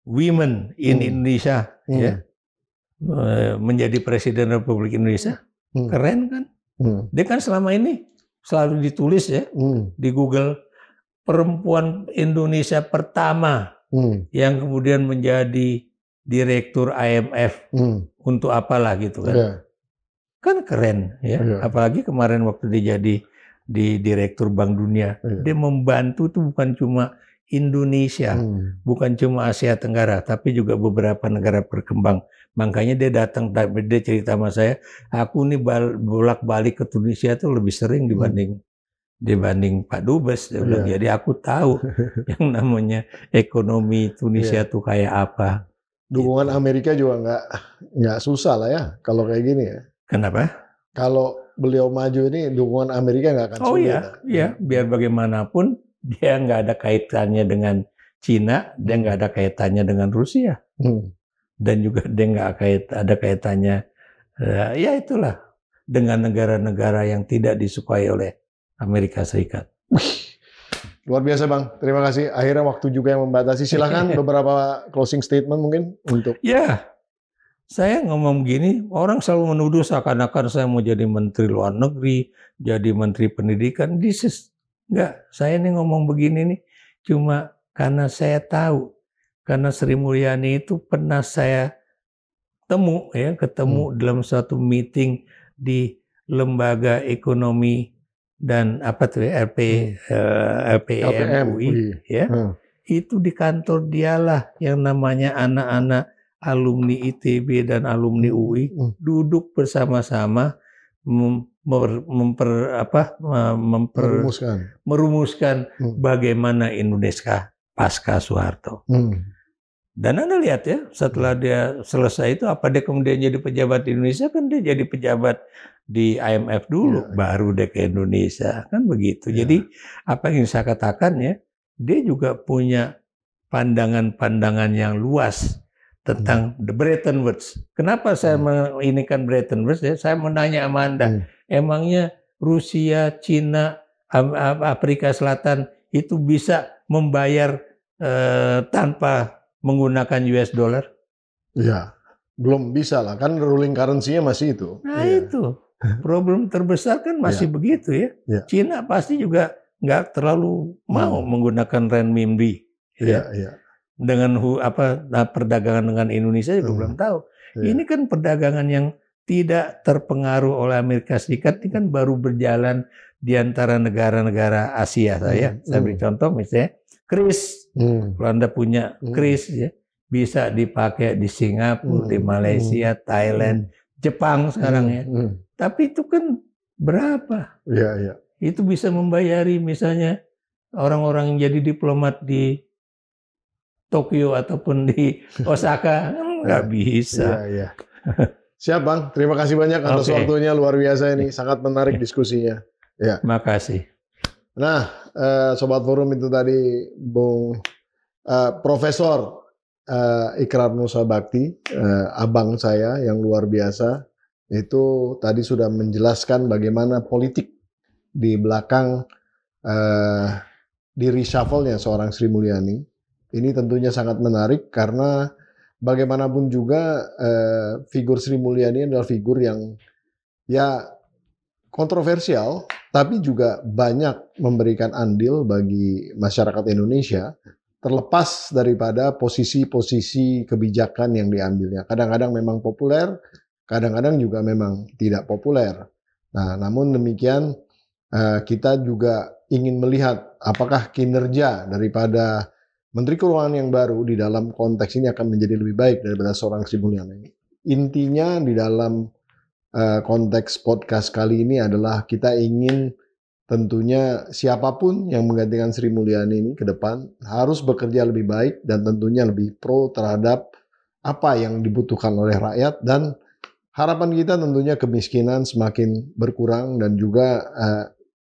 women in Indonesia, ya, menjadi presiden Republik Indonesia, keren kan? Dia kan selama ini selalu ditulis ya di Google perempuan Indonesia pertama yang kemudian menjadi direktur IMF untuk apalah gitu kan. Kan keren ya, apalagi kemarin waktu dia jadi di Direktur Bank Dunia, dia membantu tuh bukan cuma Indonesia, bukan cuma Asia Tenggara, tapi juga beberapa negara berkembang. Makanya dia datang, dia cerita sama saya, aku nih bolak-balik ke Tunisia tuh lebih sering dibanding Pak Dubes. Dia bilang, jadi aku tahu yang namanya ekonomi Tunisia tuh kayak apa. Dukungan Amerika juga nggak susah lah ya kalau kayak gini ya. Kenapa? Kalau beliau maju ini dukungan Amerika nggak akan sulit. Iya, biar bagaimanapun dia nggak ada kaitannya dengan Cina, dia nggak ada kaitannya dengan Rusia, dan juga dia nggak ada kaitannya, ya itulah, dengan negara-negara yang tidak disukai oleh Amerika Serikat. Luar biasa Bang, terima kasih. Akhirnya waktu juga yang membatasi. Silahkan beberapa closing statement mungkin untuk... Ya, saya ngomong gini, orang selalu menuduh seakan-akan saya mau jadi menteri luar negeri, jadi menteri pendidikan. Enggak, saya nih ngomong begini nih, cuma karena saya tahu, karena Sri Mulyani itu pernah saya ketemu dalam suatu meeting di lembaga ekonomi dan LPM UI, ya. Itu di kantor dialah yang namanya anak-anak alumni ITB dan alumni UI duduk bersama-sama merumuskan bagaimana Indonesia pasca Soeharto. Dan Anda lihat ya, setelah dia selesai itu, apa dia kemudian jadi pejabat di Indonesia? Kan dia jadi pejabat di IMF dulu, baru dia ke Indonesia. Kan begitu. Jadi apa yang saya katakan ya, dia juga punya pandangan-pandangan yang luas tentang the Bretton Woods. Kenapa saya menginikan Bretton Woods ya? Saya menanya sama Anda, emangnya Rusia, Cina, Afrika Selatan itu bisa membayar tanpa menggunakan US dollar? Ya, belum bisa lah. Kan ruling currency-nya masih itu. Nah itu, problem terbesar kan masih begitu ya. Cina pasti juga nggak terlalu mau menggunakan renminbi. Dengan perdagangan dengan Indonesia juga belum tahu. Ini kan perdagangan yang tidak terpengaruh oleh Amerika Serikat. Ini kan baru berjalan di antara negara-negara Asia. Saya beri contoh misalnya kris. Kalau Anda punya kris ya, bisa dipakai di Singapura, di Malaysia, Thailand, Jepang sekarang ya. Tapi itu kan berapa? Itu bisa membayari misalnya orang-orang yang jadi diplomat di Tokyo ataupun di Osaka, nggak bisa. Siap Bang, terima kasih banyak atas waktunya, luar biasa ini, sangat menarik diskusinya. Terima kasih. Nah, Sobat Forum itu tadi Bung Profesor Ikrar Nusa Bakti, abang saya yang luar biasa, itu tadi sudah menjelaskan bagaimana politik di belakang di reshuffle-nya seorang Sri Mulyani. Ini tentunya sangat menarik karena bagaimanapun juga figur Sri Mulyani adalah figur yang ya kontroversial, tapi juga banyak memberikan andil bagi masyarakat Indonesia, terlepas daripada posisi-posisi kebijakan yang diambilnya. Kadang-kadang memang populer, kadang-kadang juga memang tidak populer. Nah, namun demikian kita juga ingin melihat apakah kinerja daripada Menteri Keuangan yang baru di dalam konteks ini akan menjadi lebih baik daripada seorang Sri Mulyani. Intinya di dalam konteks podcast kali ini adalah kita ingin tentunya siapapun yang menggantikan Sri Mulyani ini ke depan harus bekerja lebih baik dan tentunya lebih pro terhadap apa yang dibutuhkan oleh rakyat, dan harapan kita tentunya kemiskinan semakin berkurang dan juga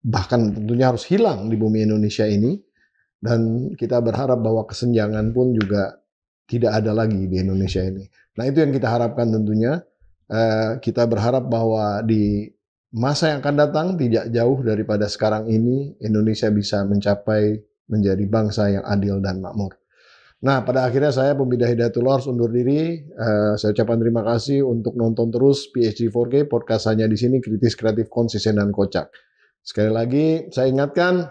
bahkan tentunya harus hilang di bumi Indonesia ini. Dan kita berharap bahwa kesenjangan pun juga tidak ada lagi di Indonesia ini. Nah, itu yang kita harapkan tentunya. Kita berharap bahwa di masa yang akan datang, tidak jauh daripada sekarang ini, Indonesia bisa mencapai menjadi bangsa yang adil dan makmur. Nah, pada akhirnya saya Pembida Hidayatullah harus undur diri. Saya ucapkan terima kasih untuk nonton terus PhD 4K, podcast hanya di sini, kritis, kreatif, konsisten, dan kocak. Sekali lagi, saya ingatkan,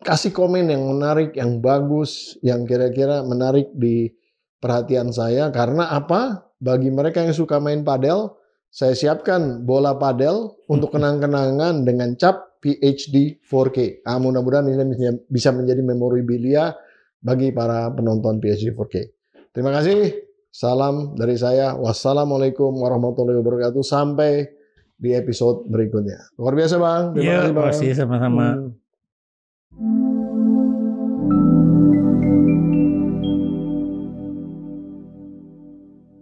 kasih komen yang menarik, yang bagus, yang kira-kira menarik di perhatian saya. Karena apa? Bagi mereka yang suka main padel, saya siapkan bola padel untuk kenang-kenangan dengan cap PhD 4K. Mudah-mudahan ini bisa menjadi memorabilia bagi para penonton PhD 4K. Terima kasih. Salam dari saya. Wassalamualaikum warahmatullahi wabarakatuh. Sampai di episode berikutnya. Luar biasa Bang. Terima kasih Bang. Terima kasih sama-sama.